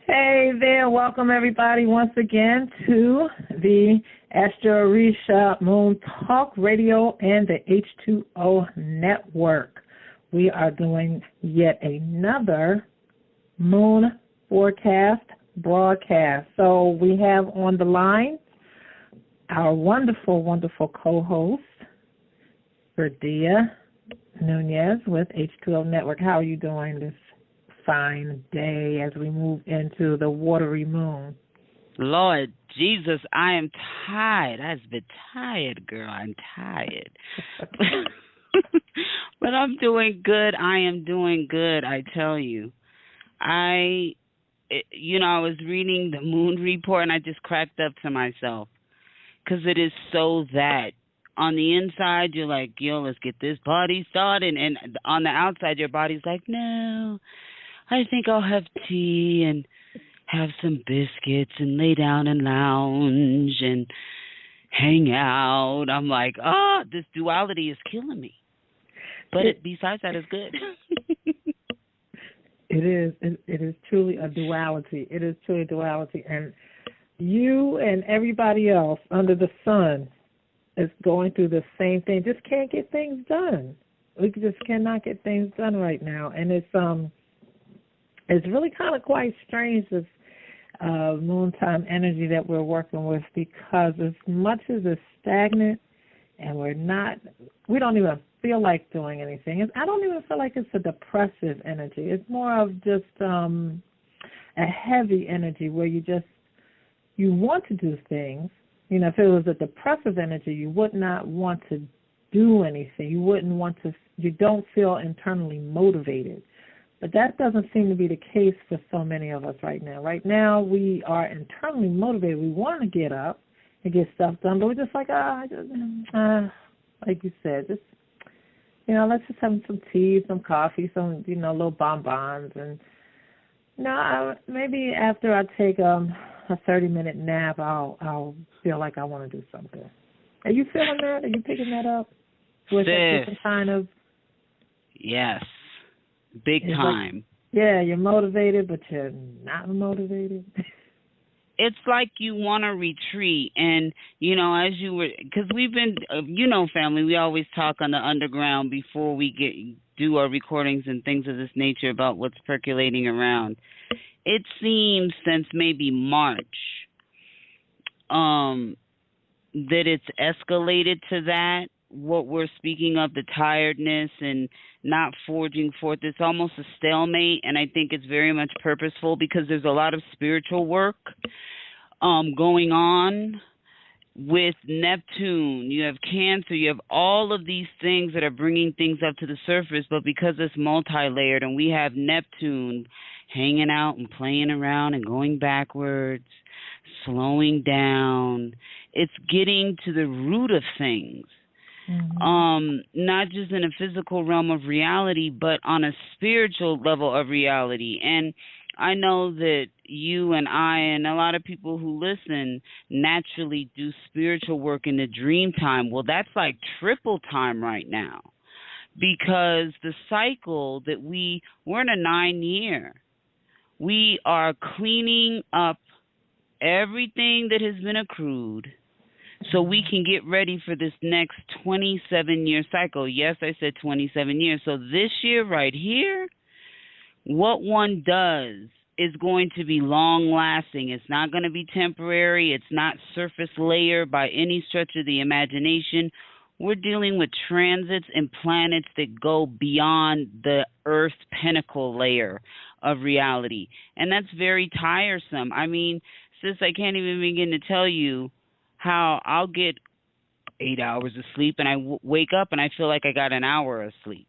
Hey there, welcome everybody once again to the Astro Risha Moon Talk Radio and the H2O Network. We are doing yet another moon forecast broadcast. So we have on the line our wonderful, wonderful co-host, Verdia Nunez with H2O Network. How are you doing this fine day as we move into the watery moon? Lord Jesus, I am tired. I've been tired, girl. I'm tired. But I'm doing good. I am doing good, I tell you. I was reading the moon report and I just cracked up to myself because it is so that on the inside, you're like, yo, let's get this party started. And on the outside, your body's like, no, I think I'll have tea and have some biscuits and lay down and lounge and hang out. I'm like, this duality is killing me. But besides that, it's good. It is. It is truly a duality. It is truly a duality. And you and everybody else under the sun is going through the same thing. Just can't get things done. We just cannot get things done right now. And it's really kind of quite strange, this noontime energy that we're working with, because as much as it's stagnant and we don't even feel like doing anything. I don't even feel like it's a depressive energy. It's more of just a heavy energy where you want to do things. You know, if it was a depressive energy, you would not want to do anything. You don't feel internally motivated. But that doesn't seem to be the case for so many of us right now. Right now, we are internally motivated. We want to get up and get stuff done, but we're just like, like you said, just, let's just have some tea, some coffee, some, little bonbons. And, maybe after I take a 30-minute nap, I'll feel like I want to do something. Are you feeling that? Are you picking that up? With a different kind of... Yes. Big time. You're motivated, but you're not motivated. It's like you want to retreat, and, as you were, because we've been, family, we always talk on the underground before we do our recordings and things of this nature about what's percolating around. It seems since maybe March that it's escalated to that, what we're speaking of, the tiredness and not forging forth. It's almost a stalemate, and I think it's very much purposeful because there's a lot of spiritual work going on with Neptune. You have Cancer. You have all of these things that are bringing things up to the surface, but because it's multi-layered and we have Neptune hanging out and playing around and going backwards, slowing down, it's getting to the root of things. Mm-hmm. Not just in a physical realm of reality, but on a spiritual level of reality. And I know that you and I and a lot of people who listen naturally do spiritual work in the dream time. Well, that's like triple time right now, because the cycle that we're in a 9-year. We are cleaning up everything that has been accrued, so we can get ready for this next 27-year cycle. Yes, I said 27 years. So this year right here, what one does is going to be long-lasting. It's not going to be temporary. It's not surface layer by any stretch of the imagination. We're dealing with transits and planets that go beyond the Earth pinnacle layer of reality. And that's very tiresome. I mean, sis, I can't even begin to tell you how I'll get 8 hours of sleep and I wake up and I feel like I got an hour of sleep.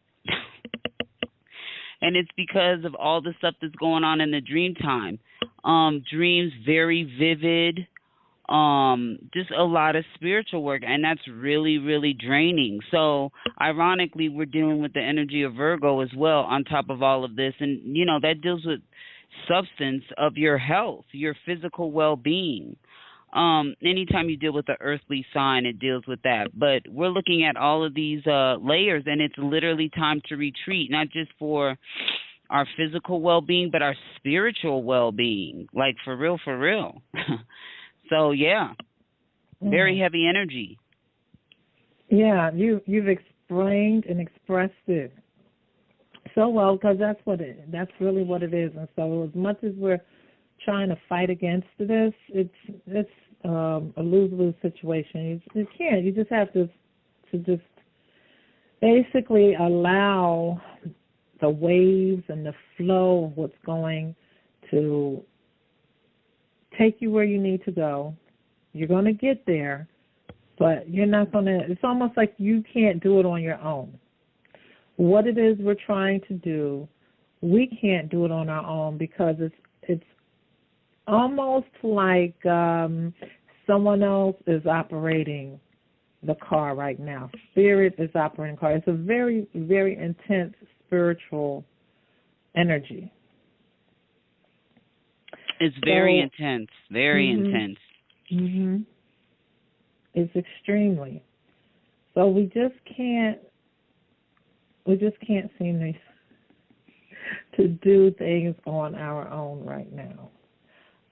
And it's because of all the stuff that's going on in the dream time. Dreams very vivid, just a lot of spiritual work, and that's really, really draining. So ironically, we're dealing with the energy of Virgo as well on top of all of this. And, that deals with substance of your health, your physical well-being. Anytime you deal with the earthly sign, it deals with that. But we're looking at all of these layers, and it's literally time to retreat, not just for our physical well-being, but our spiritual well-being, like for real, for real. So yeah, very heavy energy. Yeah, you've explained and expressed it so well, because that's really what it is. And so as much as we're trying to fight against this, it's a lose-lose situation. You can't. You just have to just basically allow the waves and the flow of what's going to take you where you need to go. You're going to get there, but you're not going to, it's almost like you can't do it on your own. What it is we're trying to do, we can't do it on our own, because it's almost like someone else is operating the car right now. Spirit is operating the car. It's a very, very intense spiritual energy. It's very intense, very intense. Mhm. It's extremely. So we just can't seem to do things on our own right now.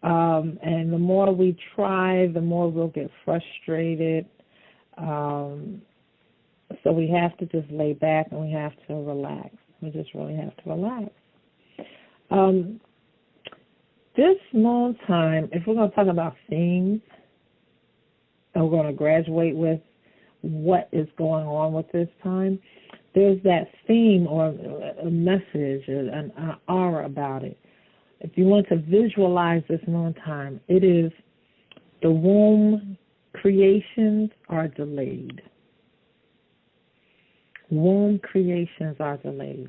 And the more we try, the more we'll get frustrated. So we have to just lay back and we have to relax. We just really have to relax. This moon time, if we're going to talk about themes, and we're going to graduate with what is going on with this time, there's that theme or a message, an aura about it. If you want to visualize this moon time, it is the womb creations are delayed. Womb creations are delayed.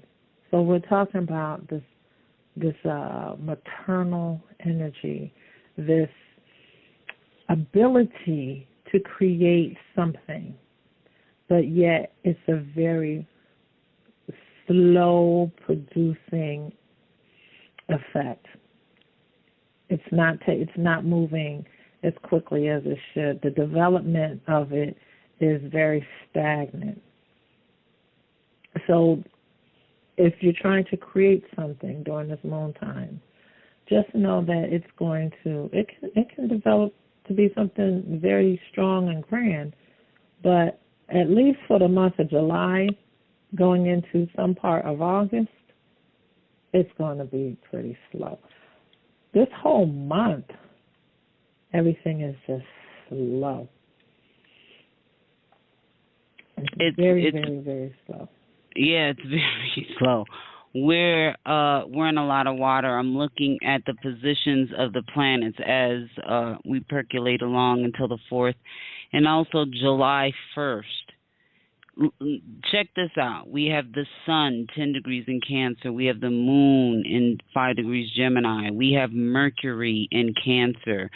So we're talking about this maternal energy, this ability to create something, but yet it's a very slow producing effect. It's not moving as quickly as it should. The development of it is very stagnant. So if you're trying to create something during this moon time, just know that it can develop to be something very strong and grand, but at least for the month of July, going into some part of August, it's going to be pretty slow. This whole month, everything is just slow. It's very, very slow. Yeah, it's very slow. We're in a lot of water. I'm looking at the positions of the planets as we percolate along until the 4th, and also July 1st. Check this out. We have the sun 10 degrees in Cancer. We have the moon in 5 degrees Gemini. We have Mercury in Cancer.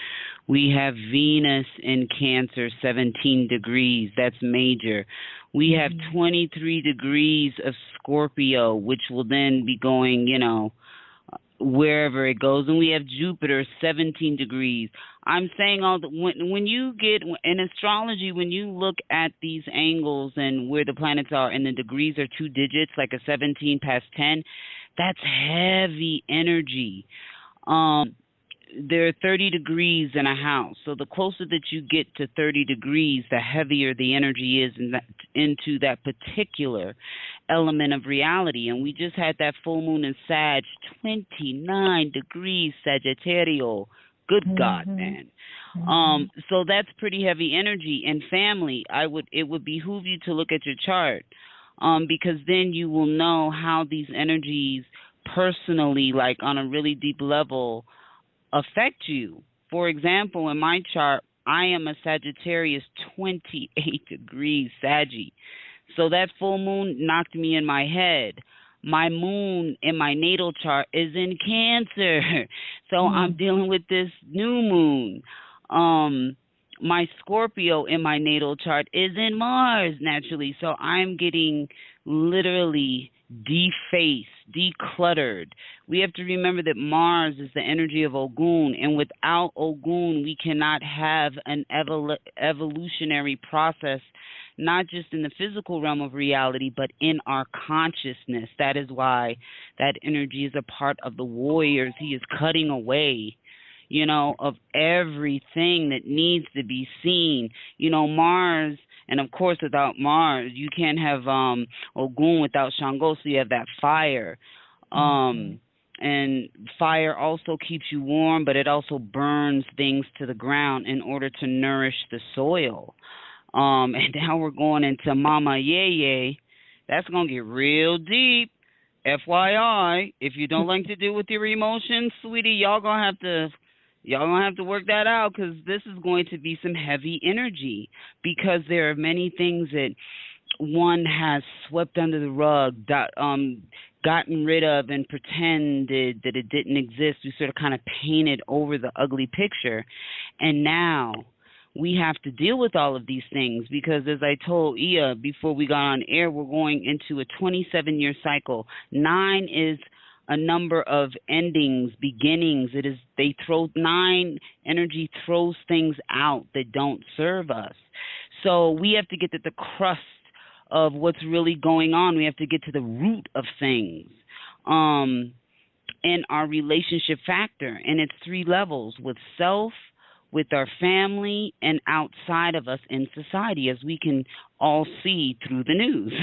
We have Venus in Cancer 17 degrees. That's major. We have 23 degrees of Scorpio, which will then be going, wherever it goes. And we have Jupiter 17 degrees. I'm saying when you get in astrology, when you look at these angles and where the planets are and the degrees are 2 digits, like a 17 past 10, that's heavy energy. There are 30 degrees in a house. So the closer that you get to 30 degrees, the heavier the energy is into that particular element of reality. And we just had that full moon in Sag, 29 degrees Sagittarius. Good God, man. So that's pretty heavy energy. And family, it would behoove you to look at your chart, because then you will know how these energies personally, like on a really deep level, affect you. For example, in my chart, I am a Sagittarius 28 degrees Saggy. So that full moon knocked me in my head. My moon in my natal chart is in Cancer. So I'm dealing with this new moon. My Scorpio in my natal chart is in Mars naturally. So I'm getting literally defaced, decluttered. We have to remember that Mars is the energy of Ogun, and without Ogun, we cannot have an evolutionary process not just in the physical realm of reality, but in our consciousness. That is why that energy is a part of the warriors. He is cutting away, of everything that needs to be seen. Mars, and of course, without Mars, you can't have Ogun without Shango, so you have that fire. And fire also keeps you warm, but it also burns things to the ground in order to nourish the soil. And now we're going into Mama Yeye. That's going to get real deep. FYI, if you don't like to deal with your emotions, sweetie, y'all gonna have to work that out, because this is going to be some heavy energy, because there are many things that one has swept under the rug, gotten rid of, and pretended that it didn't exist. We sort of kind of painted over the ugly picture, and now we have to deal with all of these things, because as I told Ia before we got on air, we're going into a 27-year cycle. 9 is a number of endings, beginnings. They throw 9 energy throws things out that don't serve us. So we have to get to the crust of what's really going on. We have to get to the root of things. And our relationship factor, and it's 3 levels: with self, with our family, and outside of us in society, as we can all see through the news,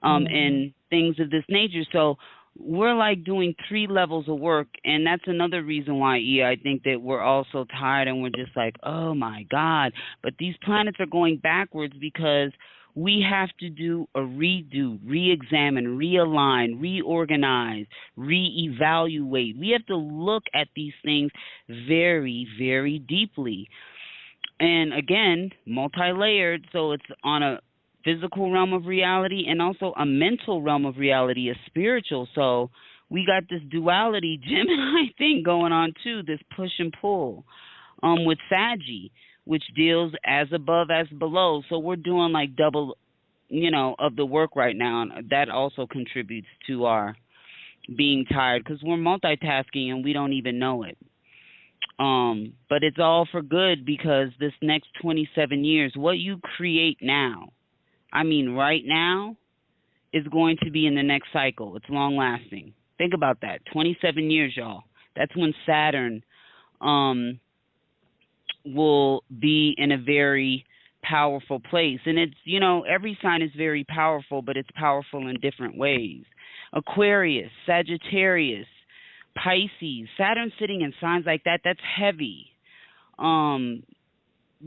and things of this nature. So we're like doing 3 levels of work, and that's another reason why, I think that we're all so tired, and we're just like, oh my God. But these planets are going backwards, because we have to do a redo, re-examine, realign, reorganize, reevaluate. We have to look at these things very, very deeply. And again, multi-layered, so it's on a physical realm of reality and also a mental realm of reality, a spiritual. So we got this duality Gemini thing going on too, this push and pull with Saggy, which deals as above as below. So we're doing like double, of the work right now. And that also contributes to our being tired, because we're multitasking and we don't even know it. But it's all for good, because this next 27 years, what you create now, right now, is going to be in the next cycle. It's long lasting. Think about that. 27 years, y'all. That's when Saturn will be in a very powerful place. And it's, every sign is very powerful, but it's powerful in different ways. Aquarius, Sagittarius, Pisces, Saturn sitting in signs like that, that's heavy.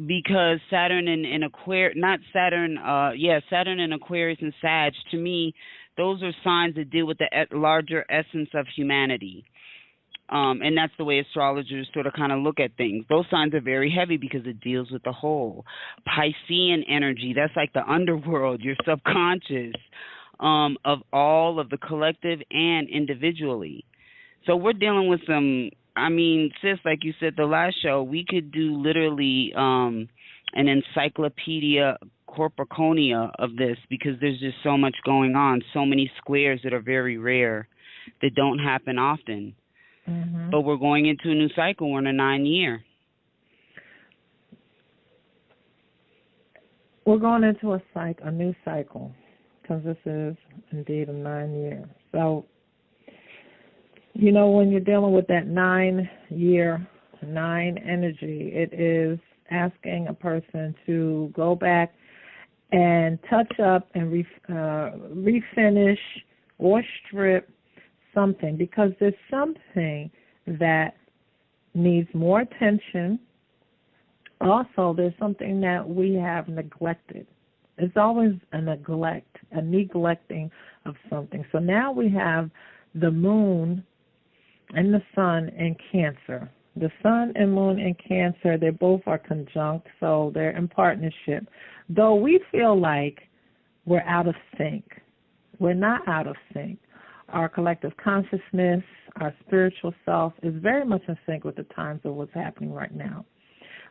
Because Saturn and Aquarius, Saturn and Aquarius and Sag, to me, those are signs that deal with the larger essence of humanity. And that's the way astrologers sort of kind of look at things. Those signs are very heavy because it deals with the whole. Piscean energy, that's like the underworld, your subconscious, of all of the collective and individually. So we're dealing with some, sis, like you said the last show, we could do literally an encyclopedia corporaconia of this, because there's just so much going on, so many squares that are very rare, that don't happen often. But we're going into a new cycle. We're in a 9-year. We're going into a new cycle, because this is indeed a 9-year. So, when you're dealing with that 9-year, 9 energy, it is asking a person to go back and touch up and refinish or strip something, because there's something that needs more attention. Also, there's something that we have neglected. It's always a neglecting of something. So now we have the moon and the sun in Cancer. The sun and moon in Cancer, they both are conjunct, so they're in partnership. Though we feel like we're out of sync, we're not out of sync. Our collective consciousness, our spiritual self is very much in sync with the times of what's happening right now,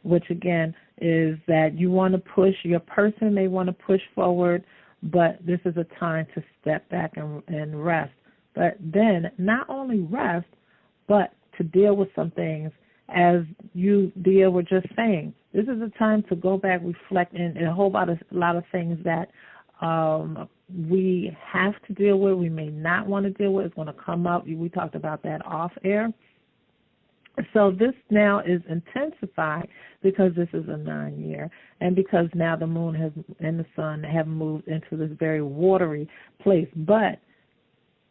which again is that you want to push, your person may want to push forward, but this is a time to step back and rest. But then not only rest, but to deal with some things as you, dear, were just saying, this is a time to go back, reflect, and a whole lot of things that we have to deal with, we may not want to deal with. It's going to come up. We talked about that off air. So this now is intensified because this is a 9-year, and because now the moon and the sun have moved into this very watery place. But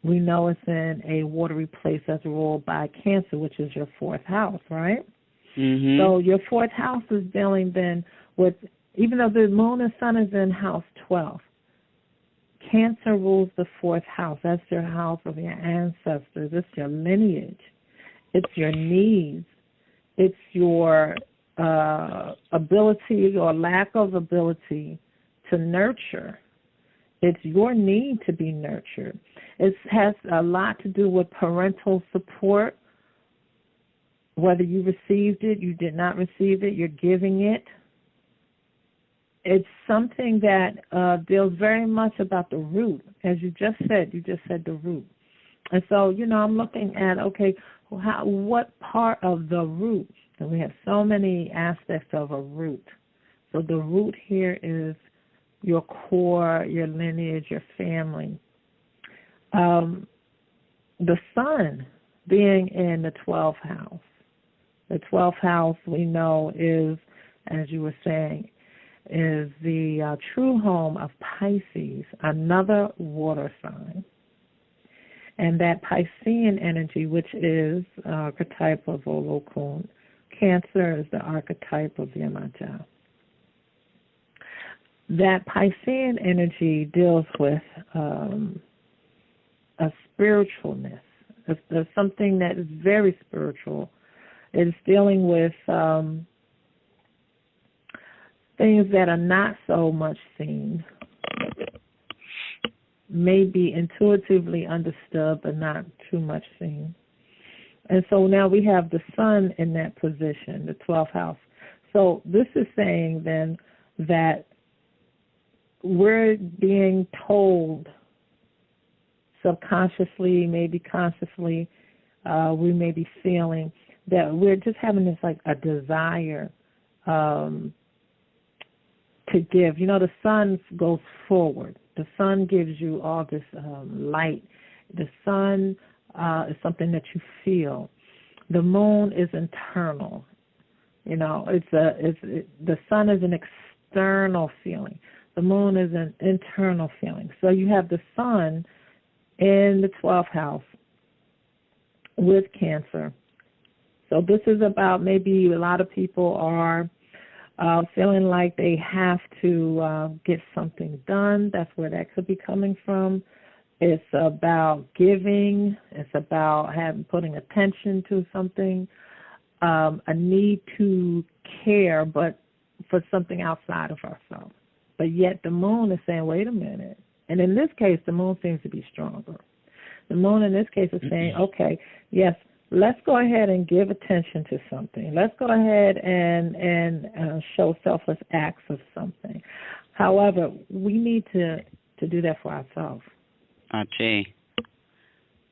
we know it's in a watery place that's ruled by Cancer, which is your 4th house, right? Mm-hmm. So your 4th house is dealing then with, even though the moon and sun is in house 12, Cancer rules the 4th house. That's your house of your ancestors. It's your lineage. It's your needs. It's your ability or lack of ability to nurture. It's your need to be nurtured. It has a lot to do with parental support, whether you received it, you did not receive it, you're giving it. It's something that deals very much about the root. As you just said the root. And so, I'm looking at, okay, what part of the root? And we have so many aspects of a root. So the root here is your core, your lineage, your family. The sun being in the 12th house. The 12th house, we know, is, as you were saying, is the true home of Pisces, another water sign. And that Piscean energy, which is archetype of Olokun, Cancer is the archetype of Yemaja. That Piscean energy deals with a spiritualness. It's something that is very spiritual. It's dealing with things that are not so much seen, may be intuitively understood but not too much seen. And so now we have the sun in that position, the 12th house. So this is saying then that we're being told subconsciously, maybe consciously, we may be feeling that we're just having this like a desire to give. The sun goes forward. The sun gives you all this light. The sun is something that you feel. The moon is internal. The sun is an external feeling. The moon is an internal feeling. So you have the sun in the 12th house with Cancer. So this is about, maybe a lot of people are feeling like they have to get something done. That's where that could be coming from. It's about giving. It's about putting attention to something, a need to care, but for something outside of ourselves. But yet the moon is saying, wait a minute. And in this case, the moon seems to be stronger. The moon in this case is saying, okay, yes, let's go ahead and give attention to something. Let's go ahead and show selfless acts of something. However, we need to do that for ourselves. Ache,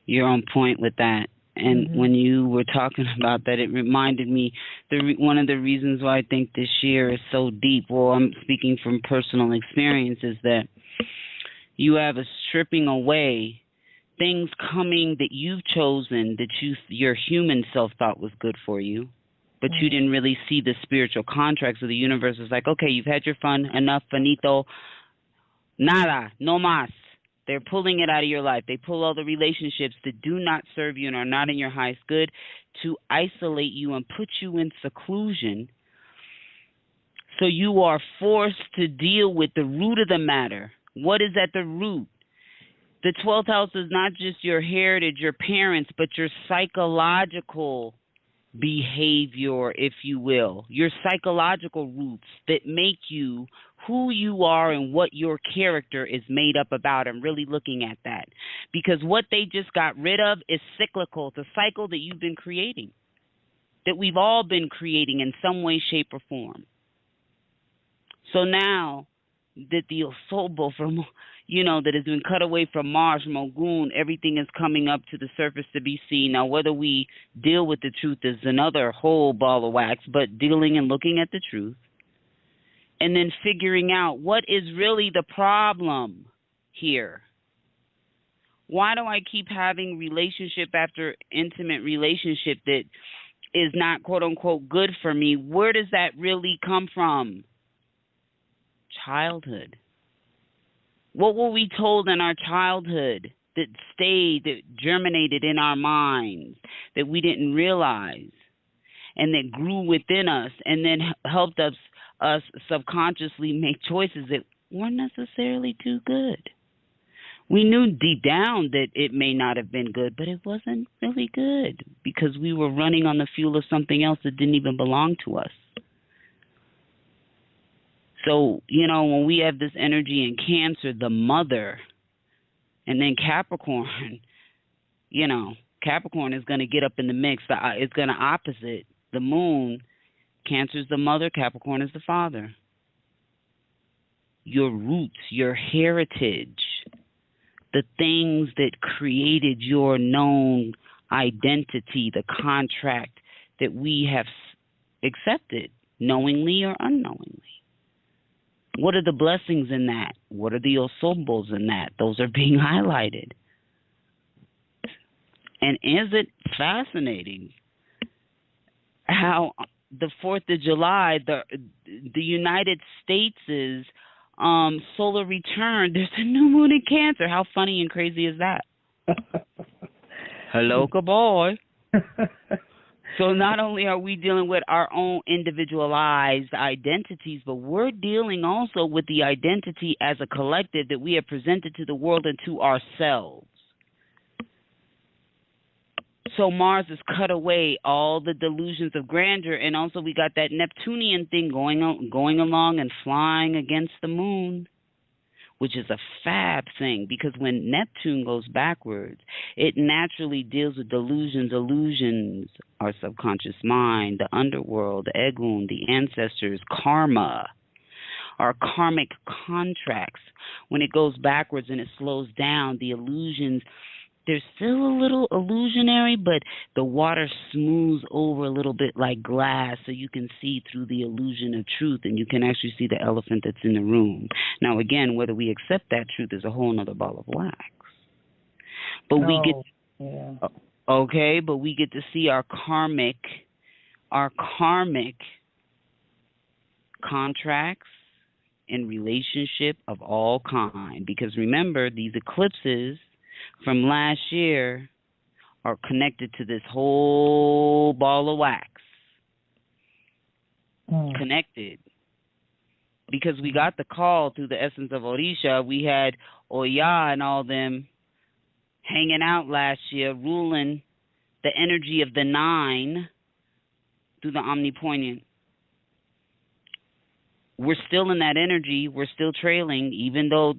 you're on point with that. And when you were talking about that, it reminded me one of the reasons why I think this year is so deep. Well, I'm speaking from personal experience, is that you have a stripping away, things coming that you've chosen that your human self thought was good for you, but you didn't really see the spiritual contracts of the universe. It's like, okay, you've had your fun, enough, finito, nada, no más. They're pulling it out of your life. They pull all the relationships that do not serve you and are not in your highest good to isolate you and put you in seclusion. So you are forced to deal with the root of the matter. What is at the root? The 12th house is not just your heritage, your parents, but your psychological behavior, if you will, your psychological roots that make you who you are and what your character is made up about, and really looking at that. Because what they just got rid of is cyclical. It's a cycle that you've been creating, that we've all been creating in some way, shape, or form. So now that the Osobo from, that has been cut away from Mars, from Ogun, everything is coming up to the surface to be seen. Now, whether we deal with the truth is another whole ball of wax, but dealing and looking at the truth, and then figuring out what is really the problem here. Why do I keep having relationship after intimate relationship that is not, quote unquote, good for me? Where does that really come from? Childhood. What were we told in our childhood that stayed, that germinated in our minds, that we didn't realize, and that grew within us, and then helped us subconsciously make choices that weren't necessarily too good? We knew deep down that it may not have been good, but it wasn't really good because we were running on the fuel of something else that didn't even belong to us. So, when we have this energy in Cancer, the mother, and then Capricorn, Capricorn is going to get up in the mix. It's going to opposite the moon. Cancer is the mother, Capricorn is the father. Your roots, your heritage, the things that created your known identity, the contract that we have accepted, knowingly or unknowingly. What are the blessings in that? What are the Osobos in that? Those are being highlighted. And is it fascinating how the 4th of July, the United States' solar return, there's a new moon in Cancer. How funny and crazy is that? Hello, boy. So not only are we dealing with our own individualized identities, but we're dealing also with the identity as a collective that we have presented to the world and to ourselves. So Mars has cut away all the delusions of grandeur, and also we got that Neptunian thing going along and flying against the moon, which is a fab thing, because when Neptune goes backwards, it naturally deals with delusions, illusions, our subconscious mind, the underworld, the Egun, the ancestors, karma, our karmic contracts. When it goes backwards and it slows down, the illusions, they're still a little illusionary, but the water smooths over a little bit like glass, so you can see through the illusion of truth, and you can actually see the elephant that's in the room. Now, again, whether we accept that truth is a whole other ball of wax. But we get to see our karmic contracts in relationship of all kind. Because remember, these eclipses from last year are connected to this whole ball of wax. Connected. Because we got the call through the essence of Orisha. We had Oya and all them hanging out last year, ruling the energy of the 9 through the omnipotent. We're still in that energy. We're still trailing, even though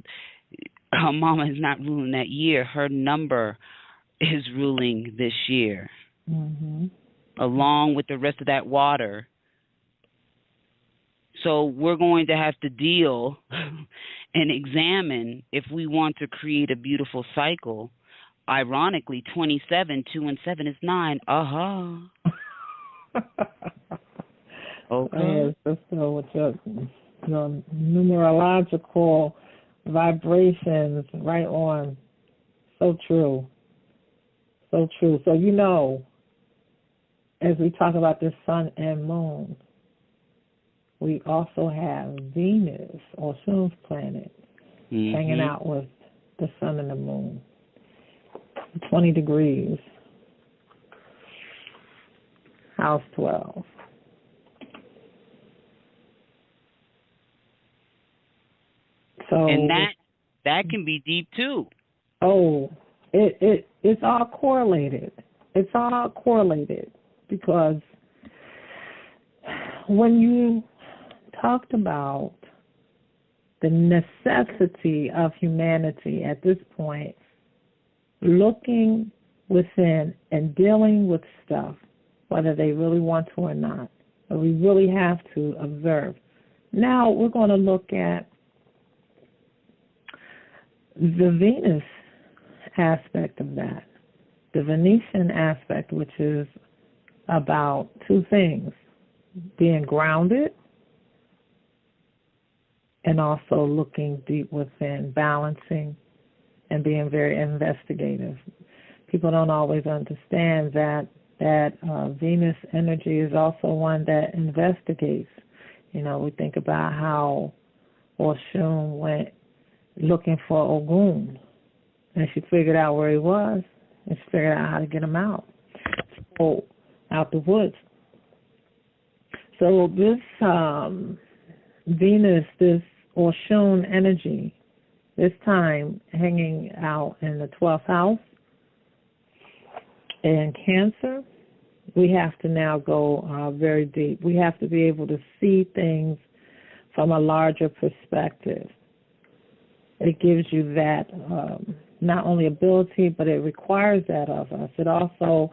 her mama is not ruling that year. Her number is ruling this year, along with the rest of that water. So we're going to have to deal and examine if we want to create a beautiful cycle. Ironically, 27, 2 and 7 is 9. Okay. So with your numerological vibrations right on. So true. So true. So as we talk about this sun and moon, we also have Venus, or Sun's planet, hanging out with the sun and the moon. 20 degrees. House 12. So, and that can be deep too. Oh, it's all correlated. It's all correlated because when you talked about the necessity of humanity at this point, looking within and dealing with stuff, whether they really want to or not, but we really have to observe. Now we're going to look at the Venus aspect of that, the Venetian aspect, which is about two things: being grounded and also looking deep within, balancing, and being very investigative. People don't always understand that Venus energy is also one that investigates. You know, we think about how Oshun went looking for Ogun, and she figured out where he was, and she figured out how to get him out the woods. So this Venus, this Oshun energy, this time hanging out in the 12th house in Cancer, we have to now go very deep. We have to be able to see things from a larger perspective. It gives you that not only ability, but it requires that of us. It also,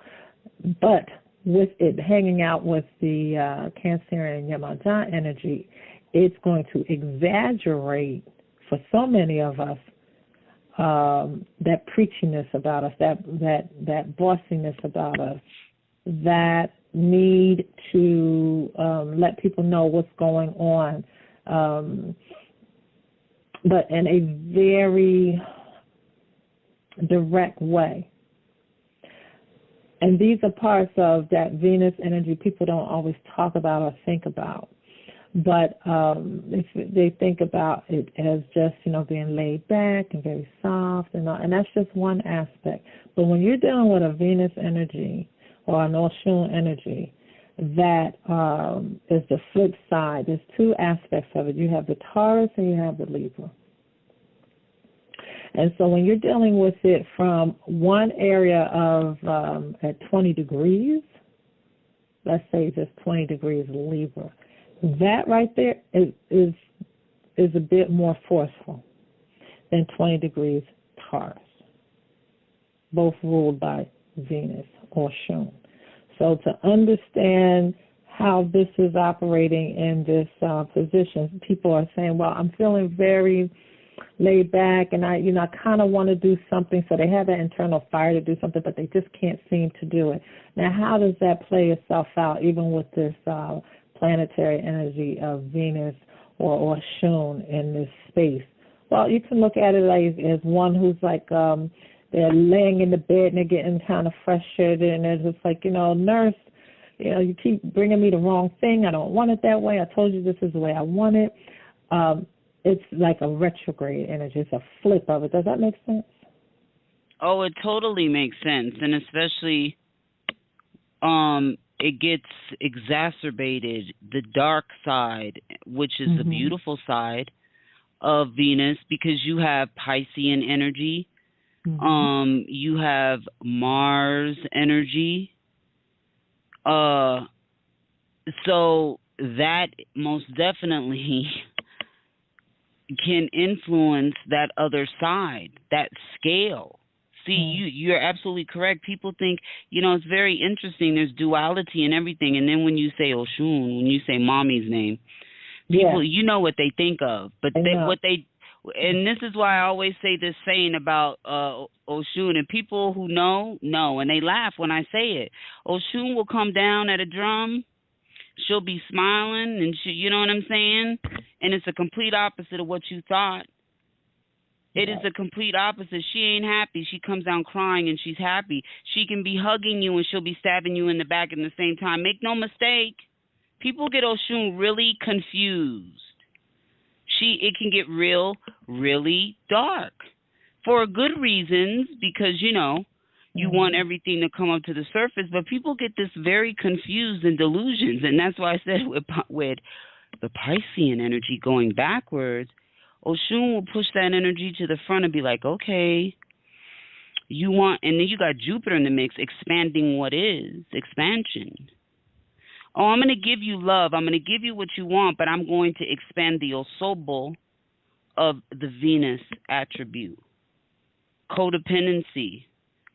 but with it hanging out with the Cancerian Yamajan energy, it's going to exaggerate for so many of us that preachiness about us, that bossiness about us, that need to let people know what's going on, but in a very direct way. And these are parts of that Venus energy people don't always talk about or think about. But if they think about it as just, being laid back and very soft and all, and that's just one aspect. But when you're dealing with a Venus energy or an Oshun energy, that is the flip side. There's two aspects of it. You have the Taurus and you have the Libra. And so when you're dealing with it from one area of at 20 degrees, let's say just 20 degrees Libra, that right there is a bit more forceful than 20 degrees Taurus, both ruled by Venus or Oshun. So to understand how this is operating in this position, people are saying, well, I'm feeling very laid back and I kind of want to do something. So they have that internal fire to do something, but they just can't seem to do it. Now, how does that play itself out even with this planetary energy of Venus or Oshun in this space? Well, you can look at it as one who's like they're laying in the bed and they're getting kind of frustrated and they're just like, nurse, you keep bringing me the wrong thing. I don't want it that way. I told you this is the way I want it. It's like a retrograde energy. It's a flip of it. Does that make sense? Oh, it totally makes sense. And especially it gets exacerbated, the dark side, which is the beautiful side of Venus, because you have Piscean energy. You have Mars energy. So that most definitely can influence that other side, that scale. See, you're absolutely correct. People think, it's very interesting. There's duality and everything. And then when you say Oshun, when you say mommy's name, people, you know what they think of. But and this is why I always say this saying about Oshun, and people who know, and they laugh when I say it. Oshun will come down at a drum. She'll be smiling, and you know what I'm saying? And it's a complete opposite of what you thought. It is a complete opposite. She ain't happy. She comes down crying, and she's happy. She can be hugging you, and she'll be stabbing you in the back at the same time. Make no mistake. People get Oshun really confused. It can get really dark for good reasons, because, you want everything to come up to the surface, but people get this very confused and delusions, and that's why I said with the Piscean energy going backwards, Oshun will push that energy to the front and be like, okay, and then you got Jupiter in the mix, expanding what is, expansion. Oh, I'm going to give you love, I'm going to give you what you want, but I'm going to expand the Osobol of the Venus attribute. Codependency,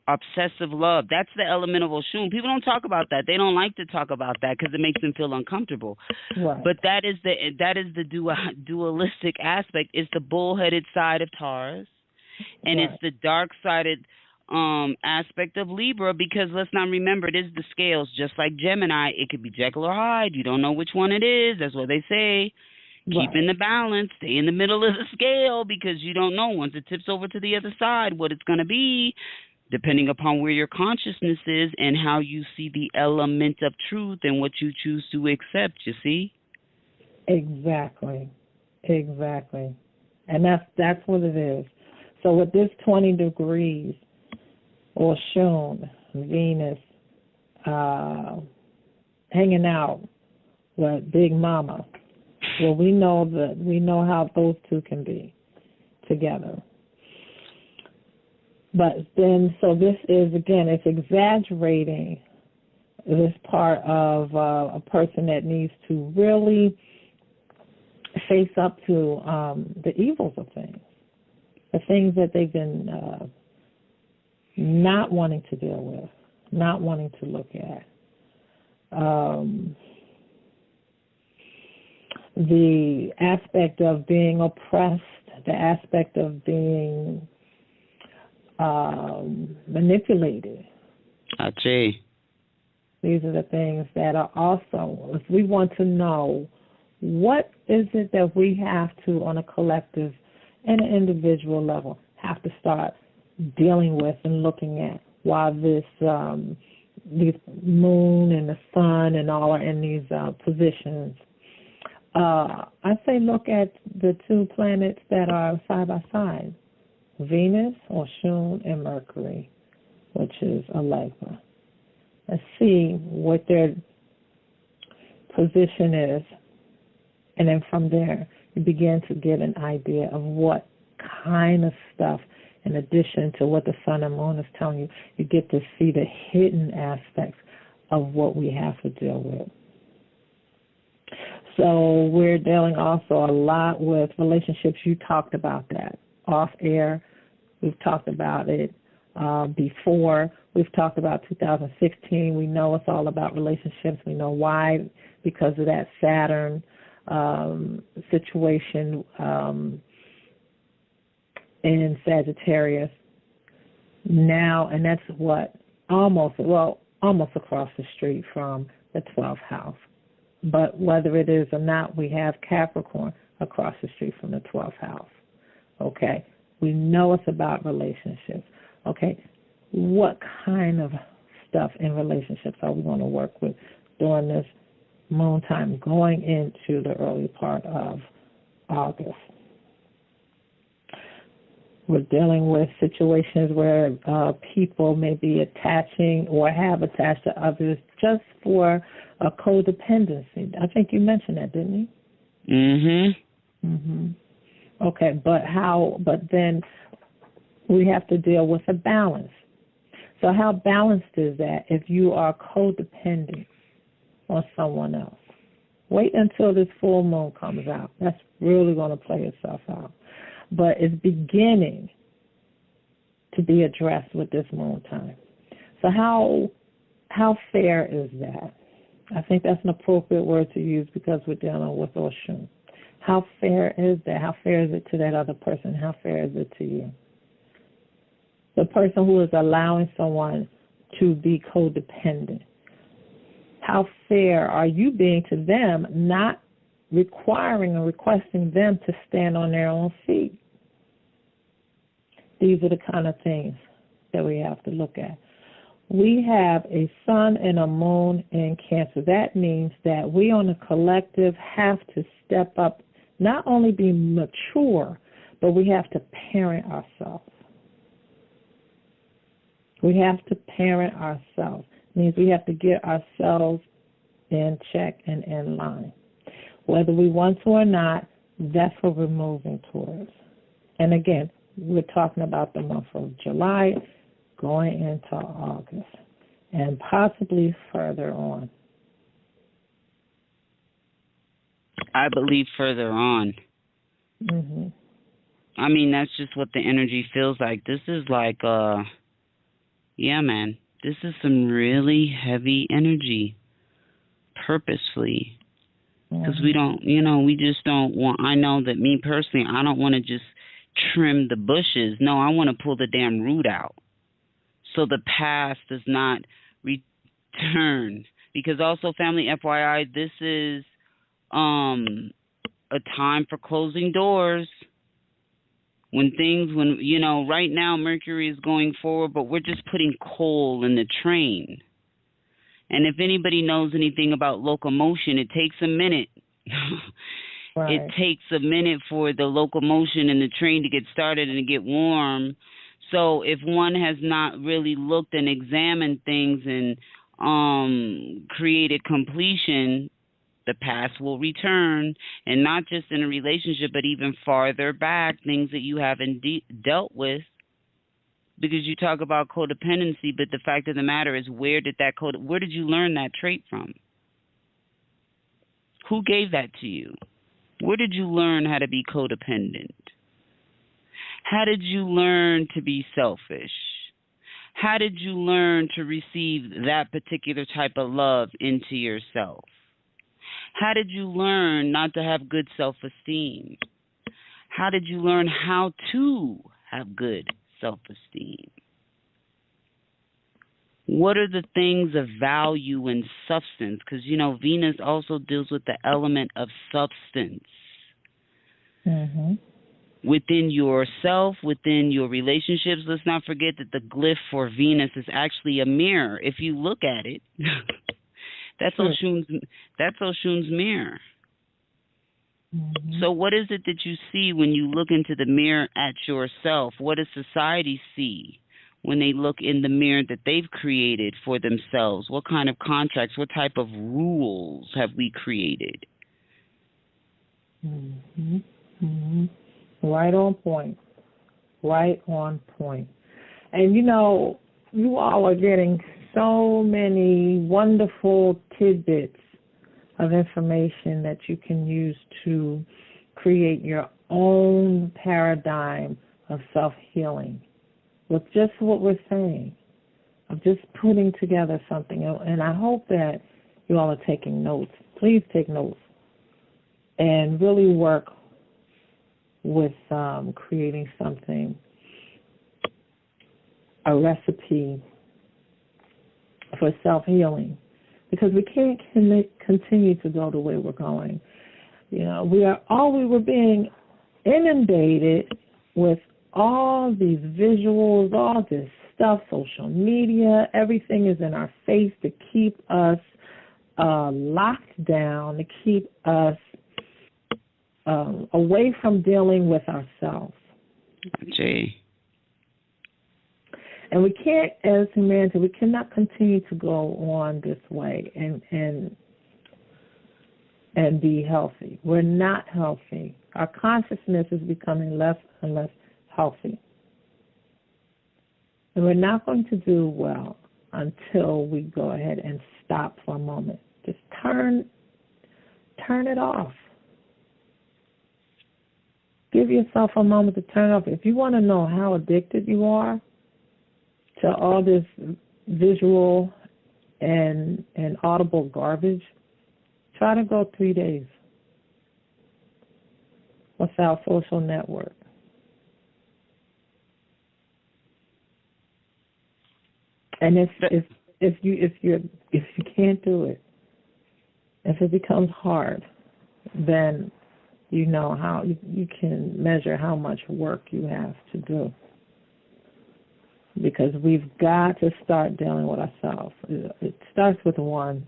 obsessive love. That's the element of Oshun. People don't talk about that. They don't like to talk about that because it makes them feel uncomfortable. Right. But that is the dualistic aspect. It's the bullheaded side of Taurus, And Right. it's the dark-sided aspect of Libra, because let's not remember, it is the scales, just like Gemini. It could be Jekyll or Hyde. You don't know which one it is. That's what they say. Keep in Right. the balance. Stay in the middle of the scale, because you don't know once it tips over to the other side what it's going to be, depending upon where your consciousness is and how you see the element of truth and what you choose to accept, you see? Exactly. Exactly. And that's what it is. So with this 20 degrees or Shun, Venus, hanging out with Big Mama, well, we know how those two can be together. But then, so this is, again, it's exaggerating this part of a person that needs to really face up to the evils of things, the things that they've been not wanting to deal with, not wanting to look at. The aspect of being oppressed, the aspect of being manipulated. Ache. These are the things that are also, if we want to know what is it that we have to, on a collective and an individual level, have to start dealing with and looking at while this moon and the sun and all are in these positions. I say look at the two planets that are side by side, Venus or Shun and Mercury, which is Allegra. Let's see what their position is, and then from there you begin to get an idea of what kind of stuff, in addition to what the sun and moon is telling you, you get to see the hidden aspects of what we have to deal with. So we're dealing also a lot with relationships. You talked about that off air. We've talked about it before. We've talked about 2016. We know it's all about relationships. We know why, because of that Saturn situation in Sagittarius. Now, and that's what almost across the street from the 12th house. But whether it is or not, we have Capricorn across the street from the 12th house. Okay? We know it's about relationships. Okay? What kind of stuff in relationships are we going to work with during this moon time going into the early part of August? We're dealing with situations where people may be attaching or have attached to others just for a codependency. I think you mentioned that, didn't you? Mm-hmm. Mm-hmm. Okay, but then we have to deal with a balance. So how balanced is that if you are codependent on someone else? Wait until this full moon comes out. That's really going to play itself out. But it's beginning to be addressed with this moon time. So how fair is that? I think that's an appropriate word to use because we're dealing with Oshun. How fair is that? How fair is it to that other person? How fair is it to you? The person who is allowing someone to be codependent. How fair are you being to them, not requiring or requesting them to stand on their own feet? These are the kind of things that we have to look at. We have a sun and a moon in Cancer. That means that we on a collective have to step up, not only be mature, but we have to parent ourselves. We have to parent ourselves. It means we have to get ourselves in check and in line. Whether we want to or not, that's what we're moving towards. And again, we're talking about the month of July going into August and possibly further on. I believe further on. Mm-hmm. I mean, that's just what the energy feels like. This is like, yeah, man, this is some really heavy energy, purposefully. Because we don't, we just don't want, I know that me personally, I don't want to just trim the bushes. No, I want to pull the damn root out so the past does not return. Because also, family, FYI, this is a time for closing doors. When right now Mercury is going forward, but we're just putting coal in the train. And if anybody knows anything about locomotion, it takes a minute. Right. It takes a minute for the locomotion and the train to get started and to get warm. So if one has not really looked and examined things and created completion, the past will return, and not just in a relationship, but even farther back, things that you haven't dealt with. Because you talk about codependency, but the fact of the matter is, where did you learn that trait from? Who gave that to you? Where did you learn how to be codependent? How did you learn to be selfish? How did you learn to receive that particular type of love into yourself? How did you learn not to have good self-esteem? How did you learn how to have good self-esteem? What are the things of value and substance? Because, Venus also deals with the element of substance. Mm-hmm. Within yourself, within your relationships. Let's not forget that the glyph for Venus is actually a mirror. If you look at it, that's Oshun's mirror. Mm-hmm. So what is it that you see when you look into the mirror at yourself? What does society see when they look in the mirror that they've created for themselves? What kind of contracts, what type of rules have we created? Mm-hmm. Mm-hmm. Right on point. Right on point. And you all are getting so many wonderful tidbits of information that you can use to create your own paradigm of self-healing with just what we're saying, of just putting together something. And I hope that you all are taking notes. Please take notes and really work with creating something, a recipe for self-healing, because we can't continue to go the way we're going. We were being inundated with all these visuals, all this stuff, social media, everything is in our face to keep us locked down, to keep us away from dealing with ourselves. Jay. And we can't, as humanity, we cannot continue to go on this way and be healthy. We're not healthy. Our consciousness is becoming less and less healthy. And we're not going to do well until we go ahead and stop for a moment. Just turn it off. Give yourself a moment to turn off. If you want to know how addicted you are to all this visual and audible garbage, try to go 3 days without social network. And if you can't do it, if it becomes hard, then you know how you can measure how much work you have to do. Because we've got to start dealing with ourselves. It starts with one.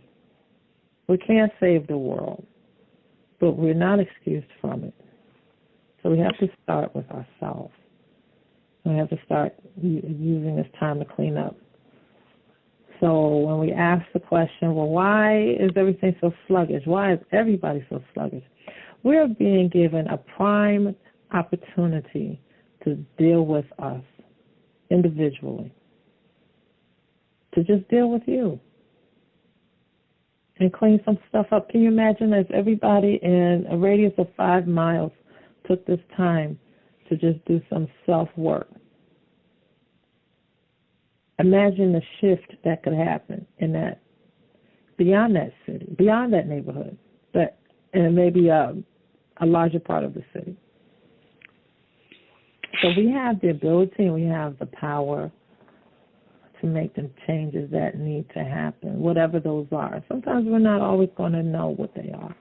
We can't save the world, but we're not excused from it. So we have to start with ourselves. We have to start using this time to clean up. So when we ask the question, well, why is everything so sluggish? Why is everybody so sluggish? We're being given a prime opportunity to deal with us individually, to just deal with you and clean some stuff up. Can you imagine if everybody in a radius of 5 miles took this time to just do some self-work? Imagine the shift that could happen in that, beyond that city, beyond that neighborhood, and maybe a larger part of the city. So we have the ability and we have the power to make the changes that need to happen, whatever those are. Sometimes we're not always going to know what they are.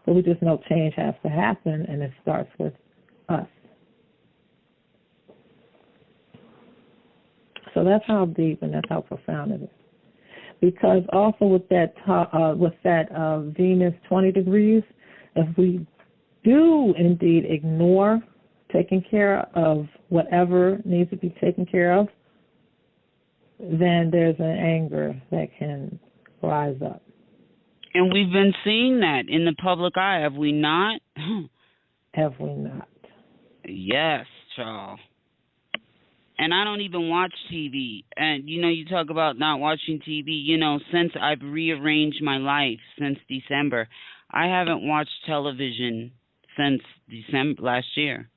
But we just know change has to happen, and it starts with us. So that's how deep and that's how profound it is. Because also with that Venus 20 degrees, if we do indeed ignore taking care of whatever needs to be taken care of, then there's an anger that can rise up. And we've been seeing that in the public eye, have we not? Have we not? Yes, Charles. And I don't even watch TV. And, you talk about not watching TV. Since I've rearranged my life since December, I haven't watched television since December last year.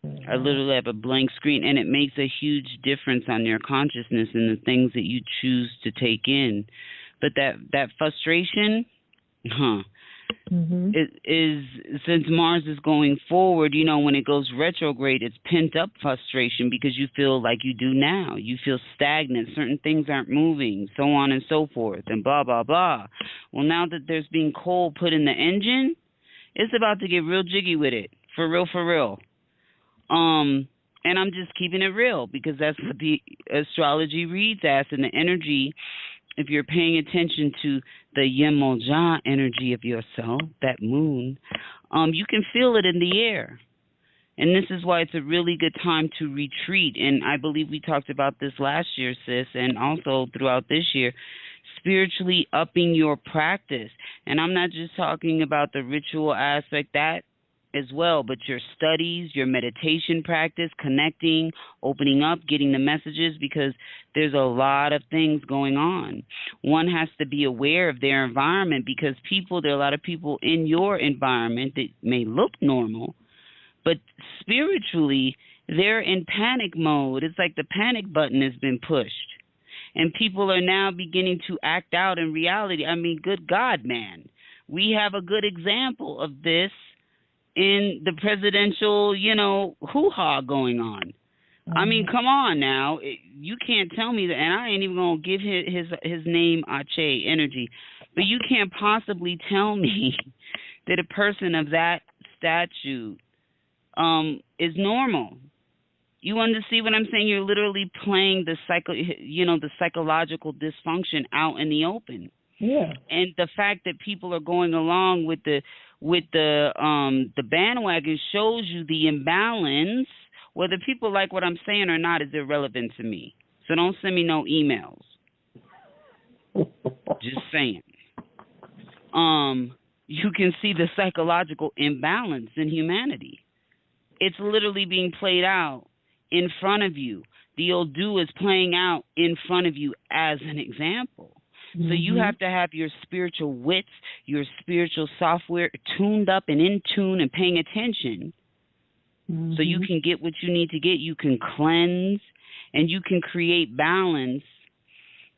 Mm-hmm. I literally have a blank screen, and it makes a huge difference on your consciousness and the things that you choose to take in. But that frustration, mm-hmm. it is, since Mars is going forward, when it goes retrograde, it's pent up frustration because you feel like you do now. You feel stagnant. Certain things aren't moving, so on and so forth, and blah, blah, blah. Well, now that there's being coal put in the engine, it's about to get real jiggy with it. For real, for real. And I'm just keeping it real because that's what the astrology reads as, and the energy. If you're paying attention to the Yemoja energy of yourself, that moon, you can feel it in the air. And this is why it's a really good time to retreat. And I believe we talked about this last year, sis, and also throughout this year, spiritually upping your practice. And I'm not just talking about the ritual aspect, that as well, but your studies, your meditation practice, connecting, opening up, getting the messages, because there's a lot of things going on. One has to be aware of their environment because there are a lot of people in your environment that may look normal, but spiritually, they're in panic mode. It's like the panic button has been pushed. And people are now beginning to act out in reality. I mean, good God, man. We have a good example of this in the presidential, hoo-ha going on. Mm-hmm. I mean, come on now. You can't tell me that, and I ain't even going to give his name Ache energy, but you can't possibly tell me that a person of that statute is normal. You understand what I'm saying? You're literally playing the psychological dysfunction out in the open. Yeah. And the fact that people are going along with the bandwagon shows you the imbalance. Whether people like what I'm saying or not is irrelevant to me. So don't send me no emails. Just saying. You can see the psychological imbalance in humanity. It's literally being played out in front of you. The Odu is playing out in front of you as an example. So you have to have your spiritual wits, your spiritual software tuned up and in tune and paying attention so you can get what you need to get. You can cleanse and you can create balance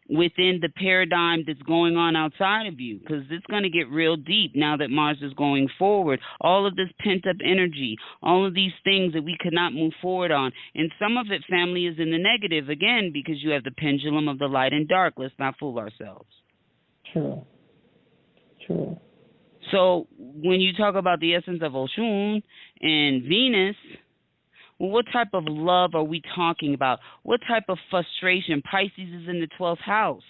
within the paradigm that's going on outside of you, because it's going to get real deep now that Mars is going forward. All of this pent-up energy, all of these things that we could not move forward on. And some of it, family, is in the negative, again, because you have the pendulum of the light and dark. Let's not fool ourselves. True. So when you talk about the essence of Oshun and Venus, well, what type of love are we talking about? What type of frustration? Pisces is in the 12th house.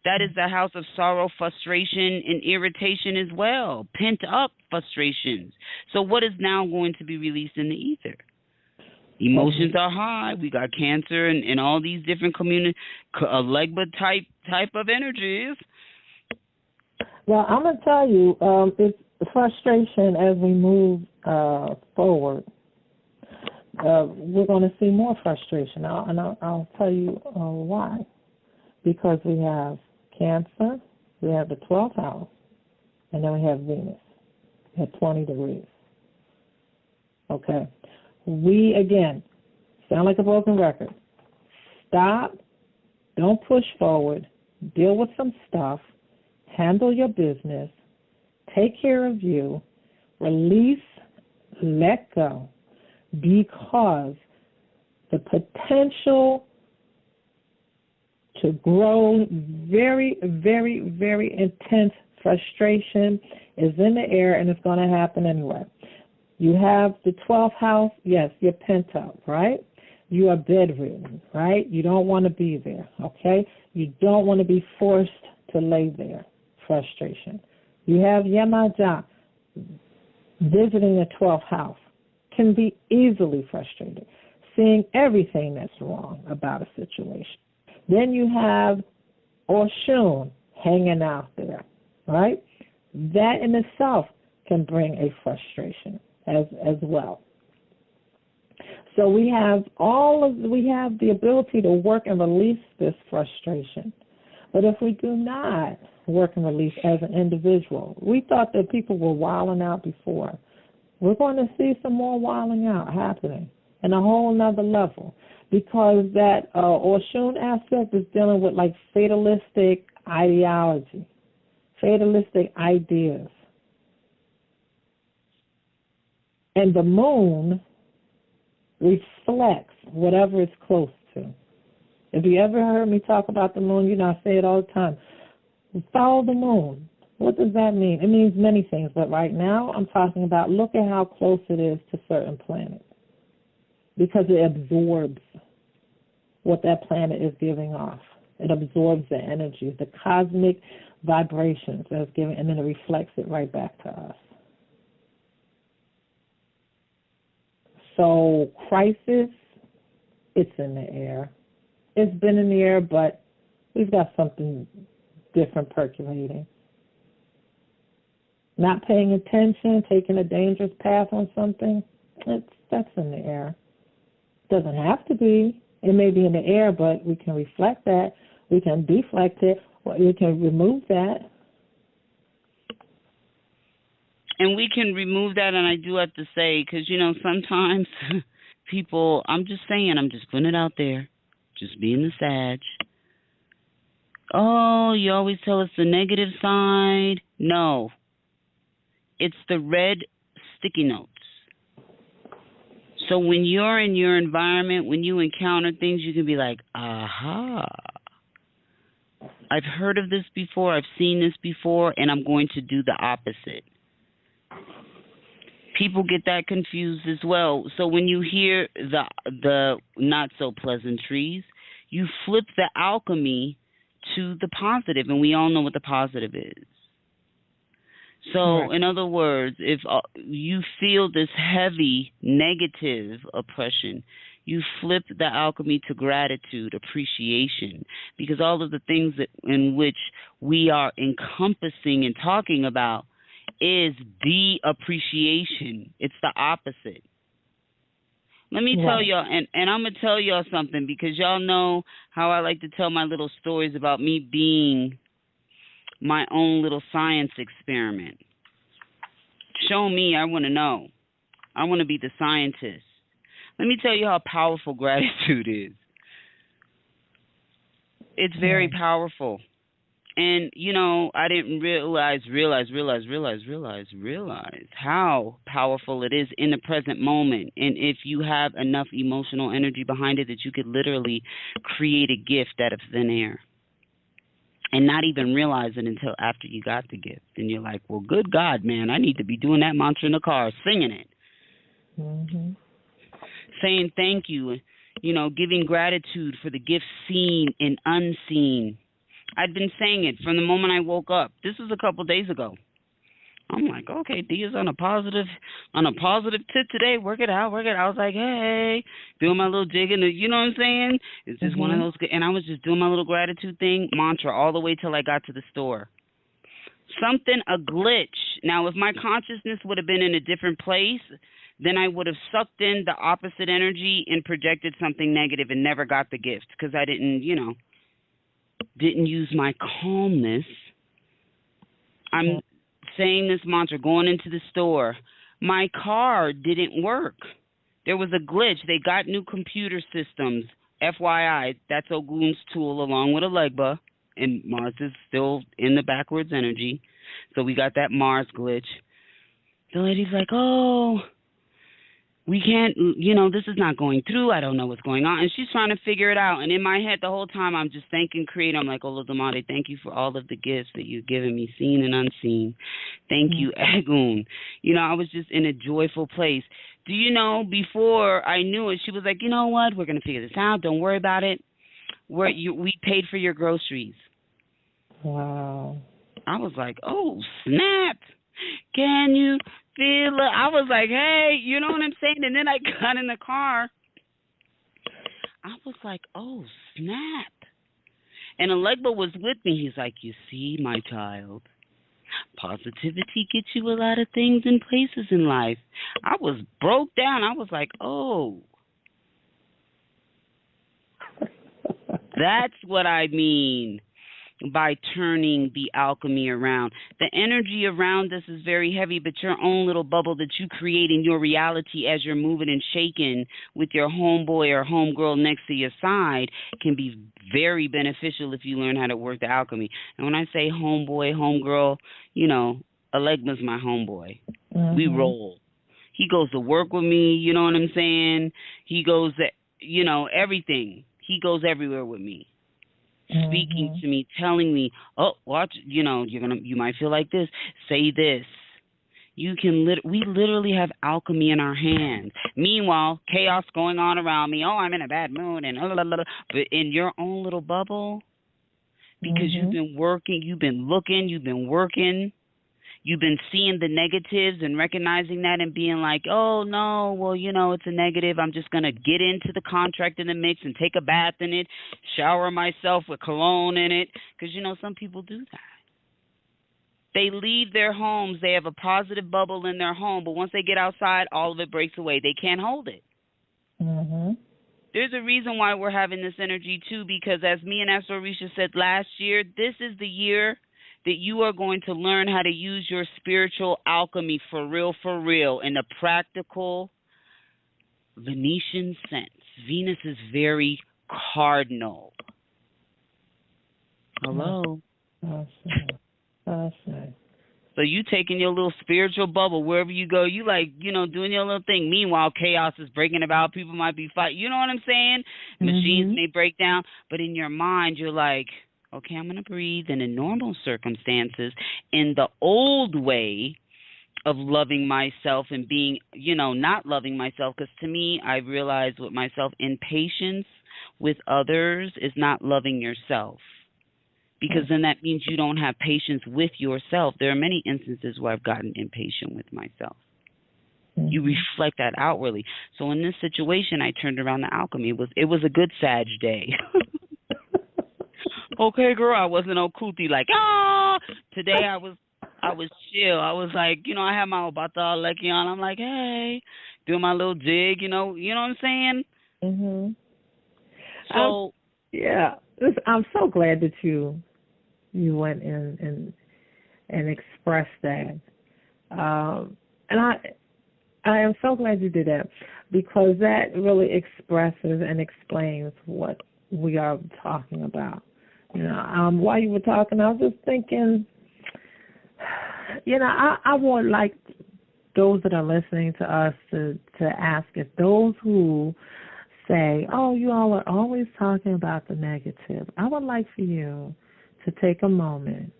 That is the house of sorrow, frustration, and irritation as well. Pent up frustrations. So what is now going to be released in the ether? Emotions are high. We got Cancer and all these different Legba type of energies. Well, I'm going to tell you, it's frustration as we move forward. We're going to see more frustration. I'll tell you why. Because we have Cancer, we have the 12th house, and then we have Venus at 20 degrees. Okay. We, again, sound like a broken record. Stop. Don't push forward. Deal with some stuff. Handle your business. Take care of you. Release. Let go. because the potential to grow very, very, very intense frustration is in the air, and it's going to happen anyway. You have the 12th house, yes, you're pent up, right? You are bedridden, right? You don't want to be there, okay? You don't want to be forced to lay there, frustration. You have Yamaja visiting the 12th house, can be easily frustrated, seeing everything that's wrong about a situation. Then you have Oshun hanging out there, right? That in itself can bring a frustration as well. So we have the ability to work and release this frustration. But if we do not work and release as an individual, we thought that people were wilding out before. We're going to see some more wilding out happening in a whole nother level, because that Oshun aspect is dealing with like fatalistic ideology, fatalistic ideas. And the moon reflects whatever it's close to. If you ever heard me talk about the moon, you know, I say it all the time. Follow the moon. What does that mean? It means many things, but right now I'm talking about look at how close it is to certain planets, because it absorbs what that planet is giving off. It absorbs the energy, the cosmic vibrations that it's giving, and then it reflects it right back to us. So crisis, it's in the air. It's been in the air, but we've got something different percolating. Not paying attention, taking a dangerous path on something, that's in the air. Doesn't have to be. It may be in the air, but we can reflect that. We can deflect it. Or we can remove that. And we can remove that, and I do have to say, because, you know, sometimes people, I'm just putting it out there, just being the Sag. Oh, you always tell us the negative side. No. It's the red sticky notes. So when you're in your environment, when you encounter things, you can be like, aha, I've heard of this before, I've seen this before, and I'm going to do the opposite. People get that confused as well. So when you hear the not so pleasantries, you flip the alchemy to the positive, and we all know what the positive is. So, right. In other words, if you feel this heavy negative oppression, you flip the alchemy to gratitude, appreciation, because all of the things in which we are encompassing and talking about is the appreciation. It's the opposite. Let me tell y'all, and I'm going to tell y'all something, because y'all know how I like to tell my little stories about me being my own little science experiment. Show me, I want to know. I want to be the scientist. Let me tell you how powerful gratitude is. It's very powerful. And, you know, I didn't realize how powerful it is in the present moment. And if you have enough emotional energy behind it, that you could literally create a gift out of thin air and not even realize it until after you got the gift. And you're like, well, good God, man, I need to be doing that mantra in the car, singing it. Mm-hmm. Saying thank you, you know, giving gratitude for the gifts seen and unseen. I'd been saying it from the moment I woke up. This was a couple days ago. I'm like, okay, Dia's on a positive tip today. Work it out. I was like, hey, doing my little jig, you know what I'm saying? It's just one of those, and I was just doing my little gratitude thing, mantra, all the way till I got to the store. A glitch. Now, if my consciousness would have been in a different place, then I would have sucked in the opposite energy and projected something negative and never got the gift, because I didn't use my calmness. I'm saying this mantra, going into the store. My car didn't work. There was a glitch. They got new computer systems. FYI, that's Ogun's tool along with Alegba, and Mars is still in the backwards energy. So we got that Mars glitch. The lady's like, oh, we can't, this is not going through. I don't know what's going on. And she's trying to figure it out. And in my head, the whole time, I'm just thanking Creator. I'm like, Olodumare, thank you for all of the gifts that you've given me, seen and unseen. Thank you, Egun. I was just in a joyful place. Do you know, before I knew it, she was like, you know what? We're going to figure this out. Don't worry about it. We paid for your groceries. Wow. I was like, oh, snap. Can you feel it? I was like, hey, you know what I'm saying? And then I got in the car. I was like, oh, snap. And Alegba was with me. He's like, you see, my child, positivity gets you a lot of things and places in life. I was broke down. I was like, oh. That's what I mean by turning the alchemy around. The energy around us is very heavy, but your own little bubble that you create in your reality as you're moving and shaking with your homeboy or homegirl next to your side can be very beneficial if you learn how to work the alchemy. And when I say homeboy, homegirl, Alegma's my homeboy. Mm-hmm. We roll. He goes to work with me, you know what I'm saying? He goes, everything. He goes everywhere with me. Speaking to me, telling me, oh, watch, you might feel like this. Say this. We literally have alchemy in our hands. Meanwhile, chaos going on around me. Oh, I'm in a bad mood and blah, blah, blah. But in your own little bubble, because you've been working, you've been looking, you've been working. You've been seeing the negatives and recognizing that and being like, oh, no, well, it's a negative. I'm just going to get into the contract in the mix and take a bath in it, shower myself with cologne in it. Because, some people do that. They leave their homes. They have a positive bubble in their home. But once they get outside, all of it breaks away. They can't hold it. Mm-hmm. There's a reason why we're having this energy, too, because as me and Esther Orisha said last year, this is the year that you are going to learn how to use your spiritual alchemy for real, in a practical Venetian sense. Venus is very cardinal. Hello? Awesome. So you taking your little spiritual bubble wherever you go. You doing your little thing. Meanwhile, chaos is breaking about. People might be fighting. You know what I'm saying? Machines may break down. But in your mind, you're like, okay, I'm going to breathe. And in normal circumstances, in the old way of loving myself and being, not loving myself, because to me, I realized with myself, impatience with others is not loving yourself. Because then that means you don't have patience with yourself. There are many instances where I've gotten impatient with myself. You reflect that outwardly. So in this situation, I turned around the alchemy. It was a good Sag day. Okay, girl, I wasn't okuti like, Today I was chill. I was like, I had my Obata Aleki on. I'm like, hey, doing my little jig, you know what I'm saying? Mm-hmm. So, I'm so glad that you went in and expressed that. And I am so glad you did that, because that really expresses and explains what we are talking about. While you were talking, I was just thinking, I would like those that are listening to us to ask if those who say, oh, you all are always talking about the negative, I would like for you to take a moment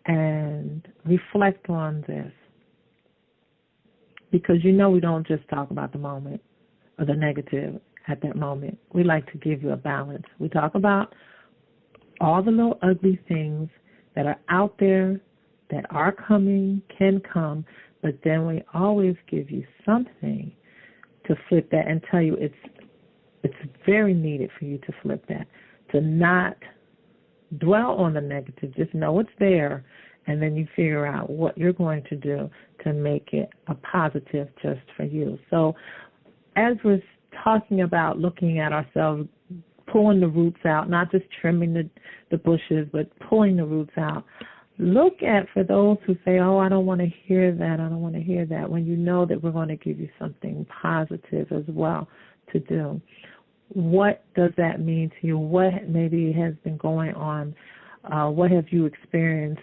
and reflect on this. Because we don't just talk about the moment or the negative at that moment. We like to give you a balance. We talk about all the little ugly things that are out there, that are coming, can come, but then we always give you something to flip that and tell you it's very needed for you to flip that, to not dwell on the negative, just know it's there, and then you figure out what you're going to do to make it a positive just for you. So as we're talking about looking at ourselves, pulling the roots out, not just trimming the bushes, but pulling the roots out. Look at, for those who say, oh, I don't want to hear that, I don't want to hear that, when you know that we're going to give you something positive as well to do. What does that mean to you? What maybe has been going on? What have you experienced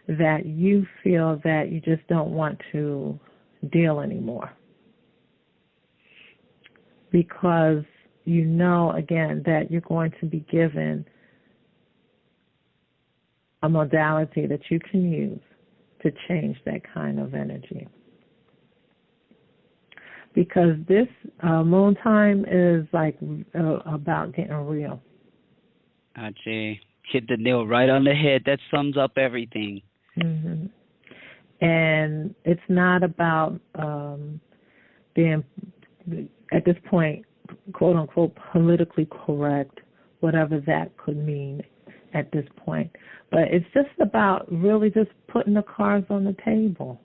that you feel that you just don't want to deal anymore? because you know, again, that you're going to be given a modality that you can use to change that kind of energy. Because this moon time is like about getting real. Ajay, hit the nail right on the head. That sums up everything. Mm-hmm. And it's not about being, at this point, quote unquote, politically correct, whatever that could mean at this point. But it's just about really just putting the cards on the table.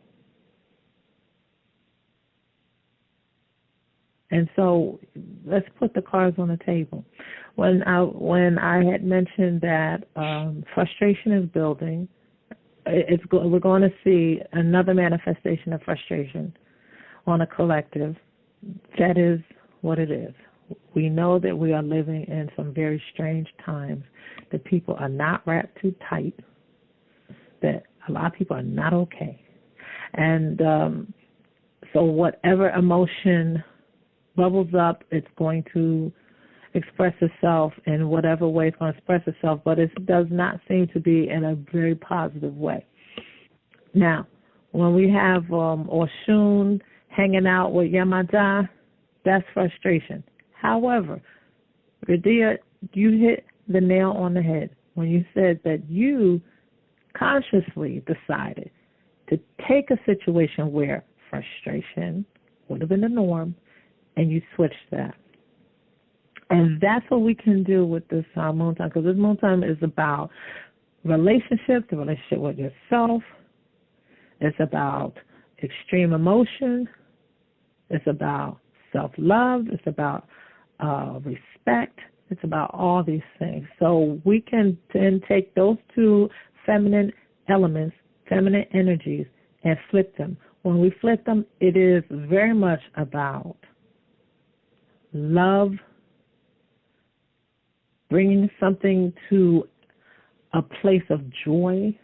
And so let's put the cards on the table. When I had mentioned that frustration is building, we're going to see another manifestation of frustration on a collective. That is what it is. We know that we are living in some very strange times, that people are not wrapped too tight, that a lot of people are not okay. And so whatever emotion bubbles up, it's going to express itself in whatever way it's going to express itself, but it does not seem to be in a very positive way. Now, when we have Oshun hanging out with Yamada, that's frustration. However, Radia, you hit the nail on the head when you said that you consciously decided to take a situation where frustration would have been the norm, and you switched that. And that's what we can do with this moon time, because this moon time is about relationships, the relationship with yourself. It's about extreme emotion. It's about self-love. It's about respect. It's about all these things. So we can then take those two feminine elements, feminine energies, and flip them. When we flip them, it is very much about love, bringing something to a place of joy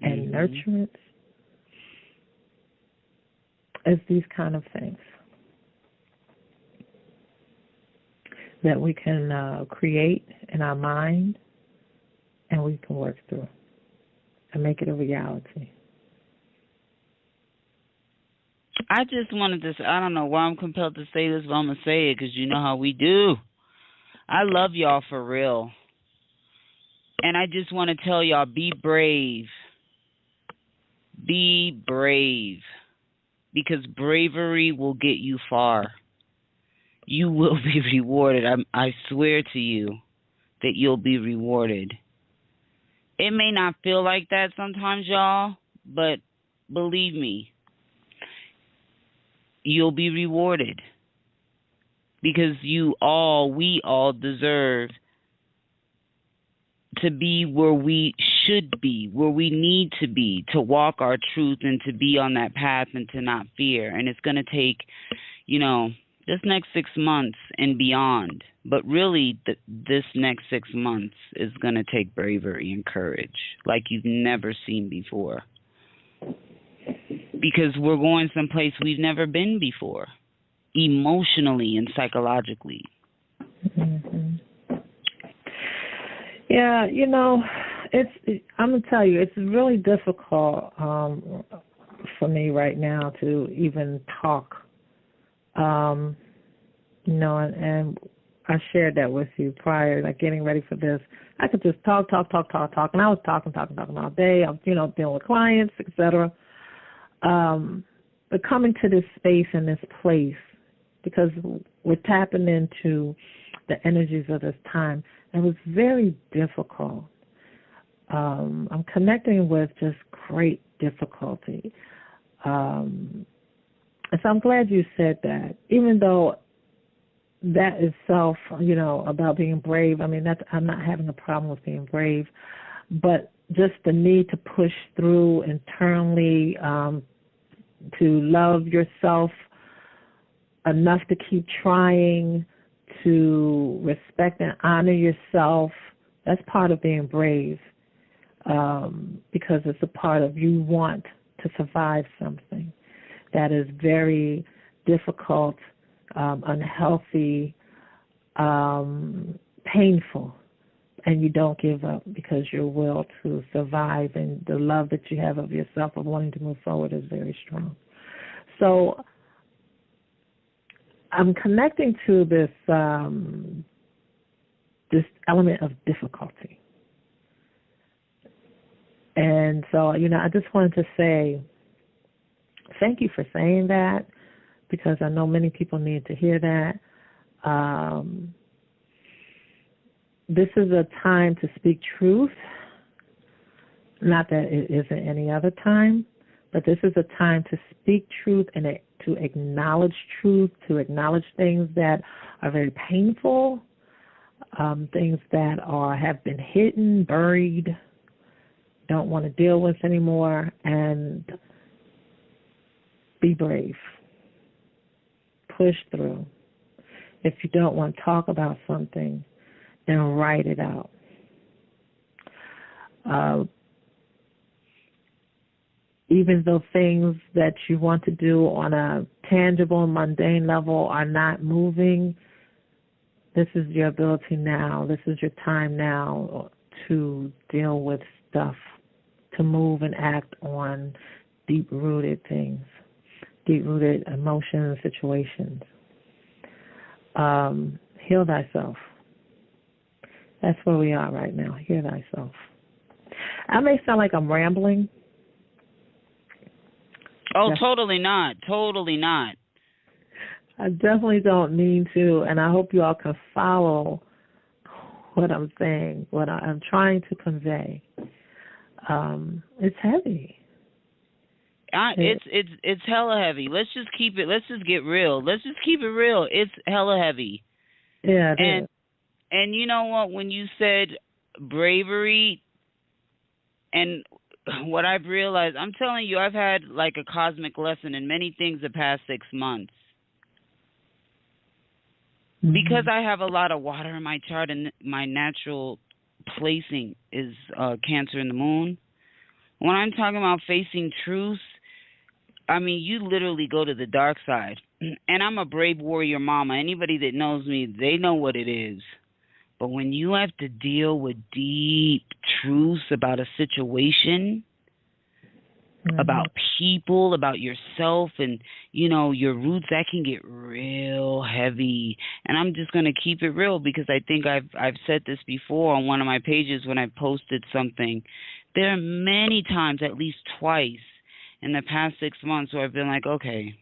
and nurturance. It's these kind of things that we can create in our mind and we can work through and make it a reality. I just wanted to say, I don't know why I'm compelled to say this, but I'm going to say it because you know how we do. I love y'all for real. And I just want to tell y'all, be brave. Be brave. Because bravery will get you far. You will be rewarded. I swear to you that you'll be rewarded. It may not feel like that sometimes, y'all, but believe me, you'll be rewarded. Because we all deserve to be where we should be, where we need to be, to walk our truth and to be on that path and to not fear. And it's going to take, this next 6 months and beyond. But really, this next 6 months is going to take bravery and courage like you've never seen before. Because we're going someplace we've never been before, emotionally and psychologically. Mm-hmm. Yeah, I'm going to tell you, it's really difficult for me right now to even talk. And I shared that with you prior, like getting ready for this. I could just talk, and I was talking all day. I was, dealing with clients, etc. But coming to this space and this place, because we're tapping into the energies of this time, it was very difficult. I'm connecting with just great difficulty. And so I'm glad you said that, even though that itself, about being brave, I'm not having a problem with being brave, but just the need to push through internally, to love yourself enough to keep trying, to respect and honor yourself. That's part of being brave, because it's a part of you want to survive something that is very difficult unhealthy, painful, and you don't give up because your will to survive and the love that you have of yourself of wanting to move forward is very strong. So I'm connecting to this this element of difficulty. And so, I just wanted to say thank you for saying that, because I know many people need to hear that. This is a time to speak truth. Not that it isn't any other time, but this is a time to speak truth and to acknowledge truth, to acknowledge things that are very painful, things that have been hidden, buried, don't want to deal with anymore, and be brave. Push through. If you don't want to talk about something, then write it out. Even though things that you want to do on a tangible, mundane level are not moving, this is your ability now. This is your time now to deal with stuff, to move and act on deep-rooted things, deep-rooted emotions, situations. Heal thyself. That's where we are right now. Heal thyself. I may sound like I'm rambling. Oh, totally not. Totally not. I definitely don't mean to, and I hope you all can follow what I'm saying, what I'm trying to convey. It's heavy. It's hella heavy. Let's just keep it. Let's just get real. Let's just keep it real. It's hella heavy. Yeah, it is. And you know what? When you said bravery, and what I've realized, I'm telling you, I've had like a cosmic lesson in many things the past 6 months. Mm-hmm. Because I have a lot of water in my chart and my natural placing is Cancer in the moon. When I'm talking about facing truth, I mean, you literally go to the dark side. And I'm a brave warrior mama. Anybody that knows me, they know what it is. But when you have to deal with deep truths about a situation, about people, about yourself, and, your roots, that can get real heavy. And I'm just going to keep it real because I think I've said this before on one of my pages when I posted something. There are many times, at least twice, in the past 6 months where I've been like, okay,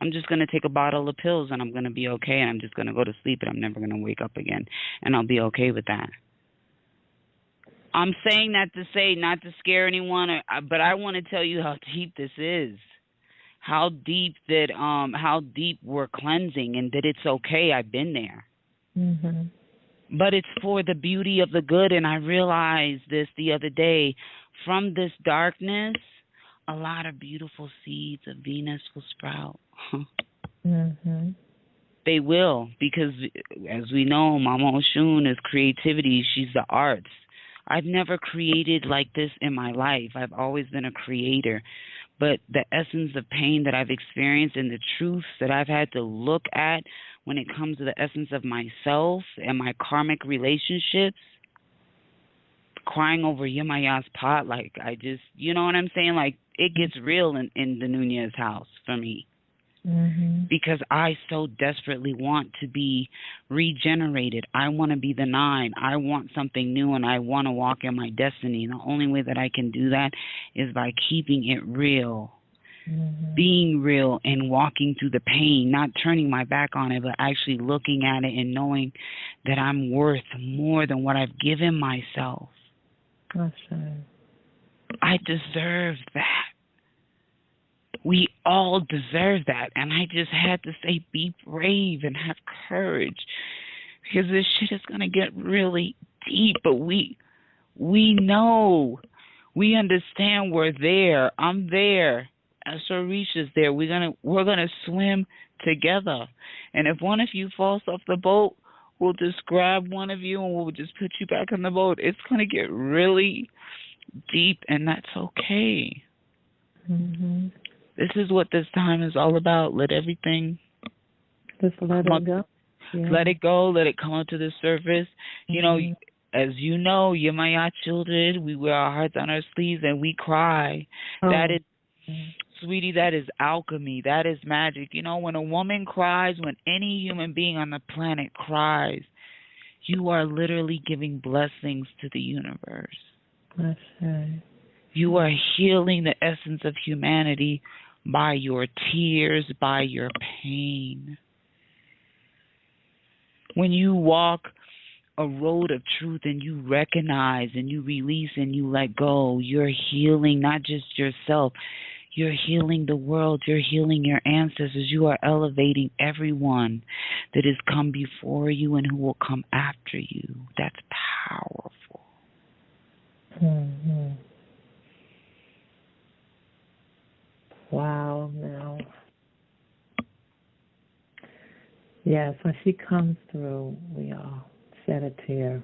I'm just going to take a bottle of pills and I'm going to be okay, and I'm just going to go to sleep and I'm never going to wake up again, and I'll be okay with that. I'm saying that to say not to scare anyone, but I want to tell you how deep this is, how deep we're cleansing, and that it's okay. I've been there. Mm-hmm. But it's for the beauty of the good, and I realized this the other day. From this darkness, a lot of beautiful seeds of Venus will sprout. Mm-hmm. They will, because as we know, Mama Oshun is creativity. She's the arts. I've never created like this in my life. I've always been a creator. But the essence of pain that I've experienced and the truths that I've had to look at when it comes to the essence of myself and my karmic relationships, crying over Yemaya's pot, like I just, you know what I'm saying? Like it gets real in the Nunez house for me. Mm-hmm. Because I so desperately want to be regenerated. I want to be the 9. I want something new, and I want to walk in my destiny. And the only way that I can do that is by keeping it real, being real, and walking through the pain, not turning my back on it, but actually looking at it and knowing that I'm worth more than what I've given myself. That's right. I deserve that. We all deserve that. And I just had to say, be brave and have courage, because this shit is going to get really deep. But we know, we understand we're there. I'm there. Arisha's there. We're gonna swim together. And if one of you falls off the boat, we'll just grab one of you and we'll just put you back on the boat. It's going to get really deep, and that's okay. Mm-hmm. This is what this time is all about. Let everything Just let it go. Yeah. Let it go. Let it come up to the surface. You know, as you know, Yemaya children, we wear our hearts on our sleeves and we cry. That is, sweetie, that is alchemy. That is magic. You know, when a woman cries, when any human being on the planet cries, you are literally giving blessings to the universe. That's right. You are healing the essence of humanity by your tears, by your pain. When you walk a road of truth and you recognize and you release and you let go, you're healing not just yourself, you're healing the world, you're healing your ancestors, you are elevating everyone that has come before you and who will come after you. That's powerful. Mm-hmm. Wow, now. Yes, when she comes through, we all shed a tear.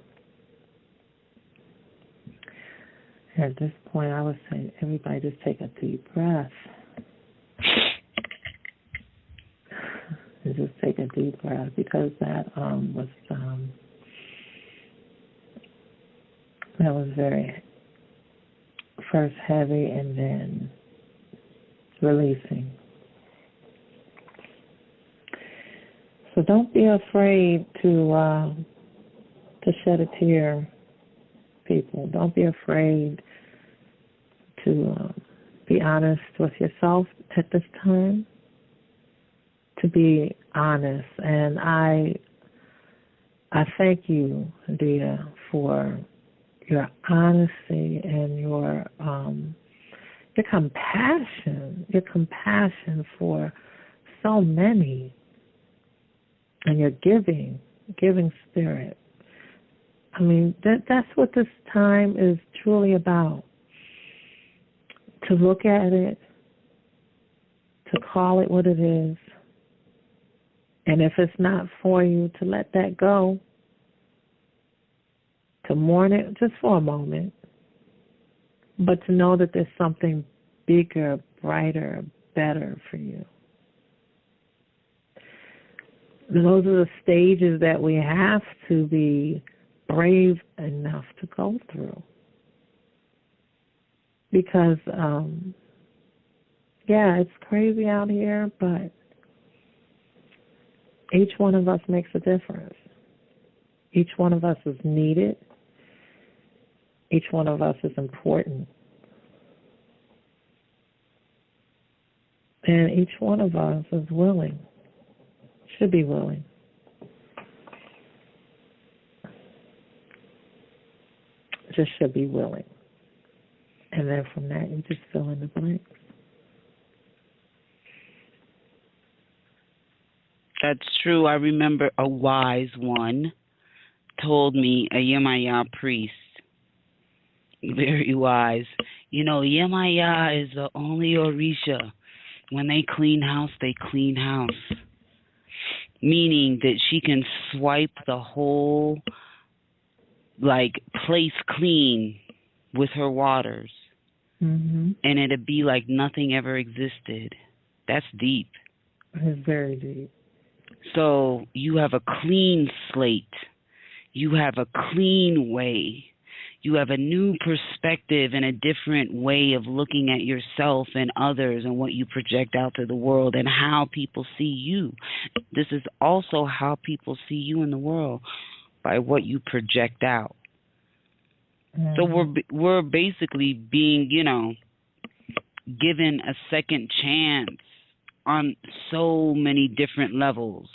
At this point, I would say, everybody just take a deep breath. And just take a deep breath, because that was very first heavy and then releasing. So don't be afraid to shed a tear, people. Don't be afraid to be honest with yourself at this time. To be honest, and I thank you, Dia, for your honesty and your compassion for so many. And your giving spirit. I mean, that's what this time is truly about. To look at it, to call it what it is, and if it's not for you, to let that go, to mourn it just for a moment, but to know that there's something bigger, brighter, better for you. Those are the stages that we have to be brave enough to go through. Because, it's crazy out here, but each one of us makes a difference. Each one of us is needed. Each one of us is important. And each one of us is willing. Should be willing. Just should be willing. And then from that, you just fill in the blanks. That's true. I remember a wise one told me, a Yemaya priest, very wise, you know, Yemaya is the only Orisha. When they clean house, they clean house. Meaning that she can swipe the whole, place clean with her waters. Mm-hmm. And it'd be like nothing ever existed. That's deep. It's very deep. So you have a clean slate. You have a clean way. You have a new perspective and a different way of looking at yourself and others and what you project out to the world and how people see you. This is also how people see you in the world, by what you project out. Mm-hmm. So we're basically being, given a second chance on so many different levels.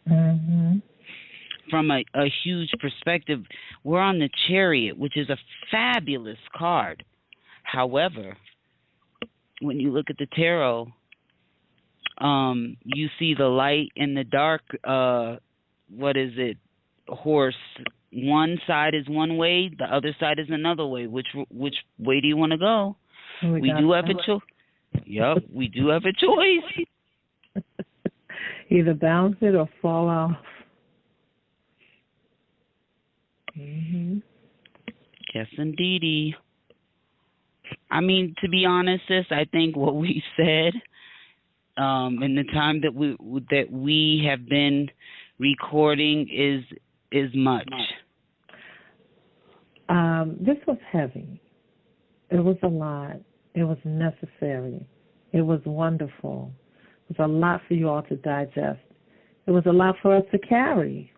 Mm-hmm. From a huge perspective, we're on the Chariot, which is a fabulous card. However, when you look at the tarot, you see the light and the dark, horse. One side is one way, the other side is another way. Which way do you want to go? We do have a choice. Yep, we do have a choice. Either bounce it or fall off. Mm-hmm. Yes, indeedy. I mean, to be honest, sis, I think what we said and the time that we have been recording is much. This was heavy. It was a lot. It was necessary. It was wonderful. It was a lot for you all to digest. It was a lot for us to carry.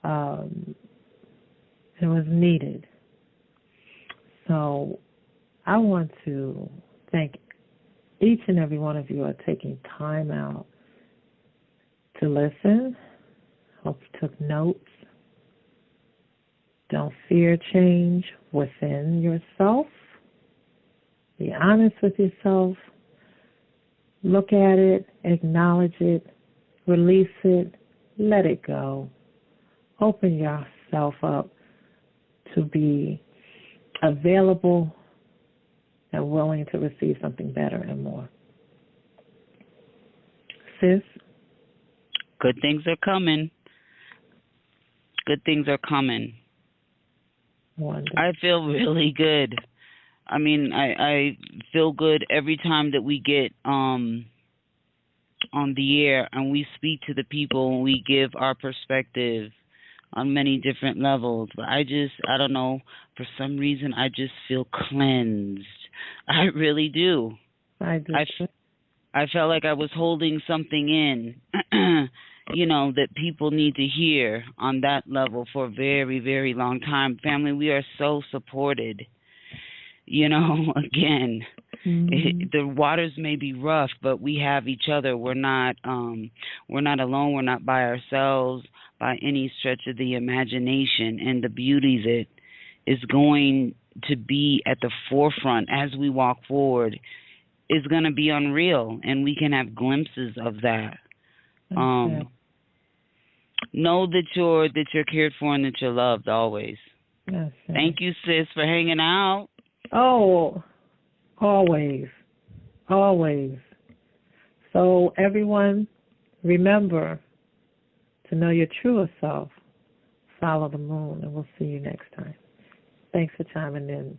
It was needed. So I want to thank each and every one of you are taking time out to listen. Hope you took notes. Don't fear change within yourself. Be honest with yourself. Look at it, acknowledge it, release it, let it go. Open yourself up to be available and willing to receive something better and more. Sis? Good things are coming. Good things are coming. Wonderful. I feel really good. I mean, I feel good every time that we get on the air and we speak to the people and we give our perspective on many different levels. But I don't know, for some reason I just feel cleansed. I really do. I do. I felt like I was holding something in, that people need to hear on that level for a very, very long time. Family, we are so supported. Again, the waters may be rough, but we have each other. We're not alone. We're not by ourselves by any stretch of the imagination. And the beauty that is going to be at the forefront as we walk forward is going to be unreal, and we can have glimpses of that. Know that you're cared for and that you're loved always. Yes, thank you, sis, for hanging out. Oh, always. Always. So everyone, remember to know your truest self. Follow the moon, and we'll see you next time. Thanks for chiming in.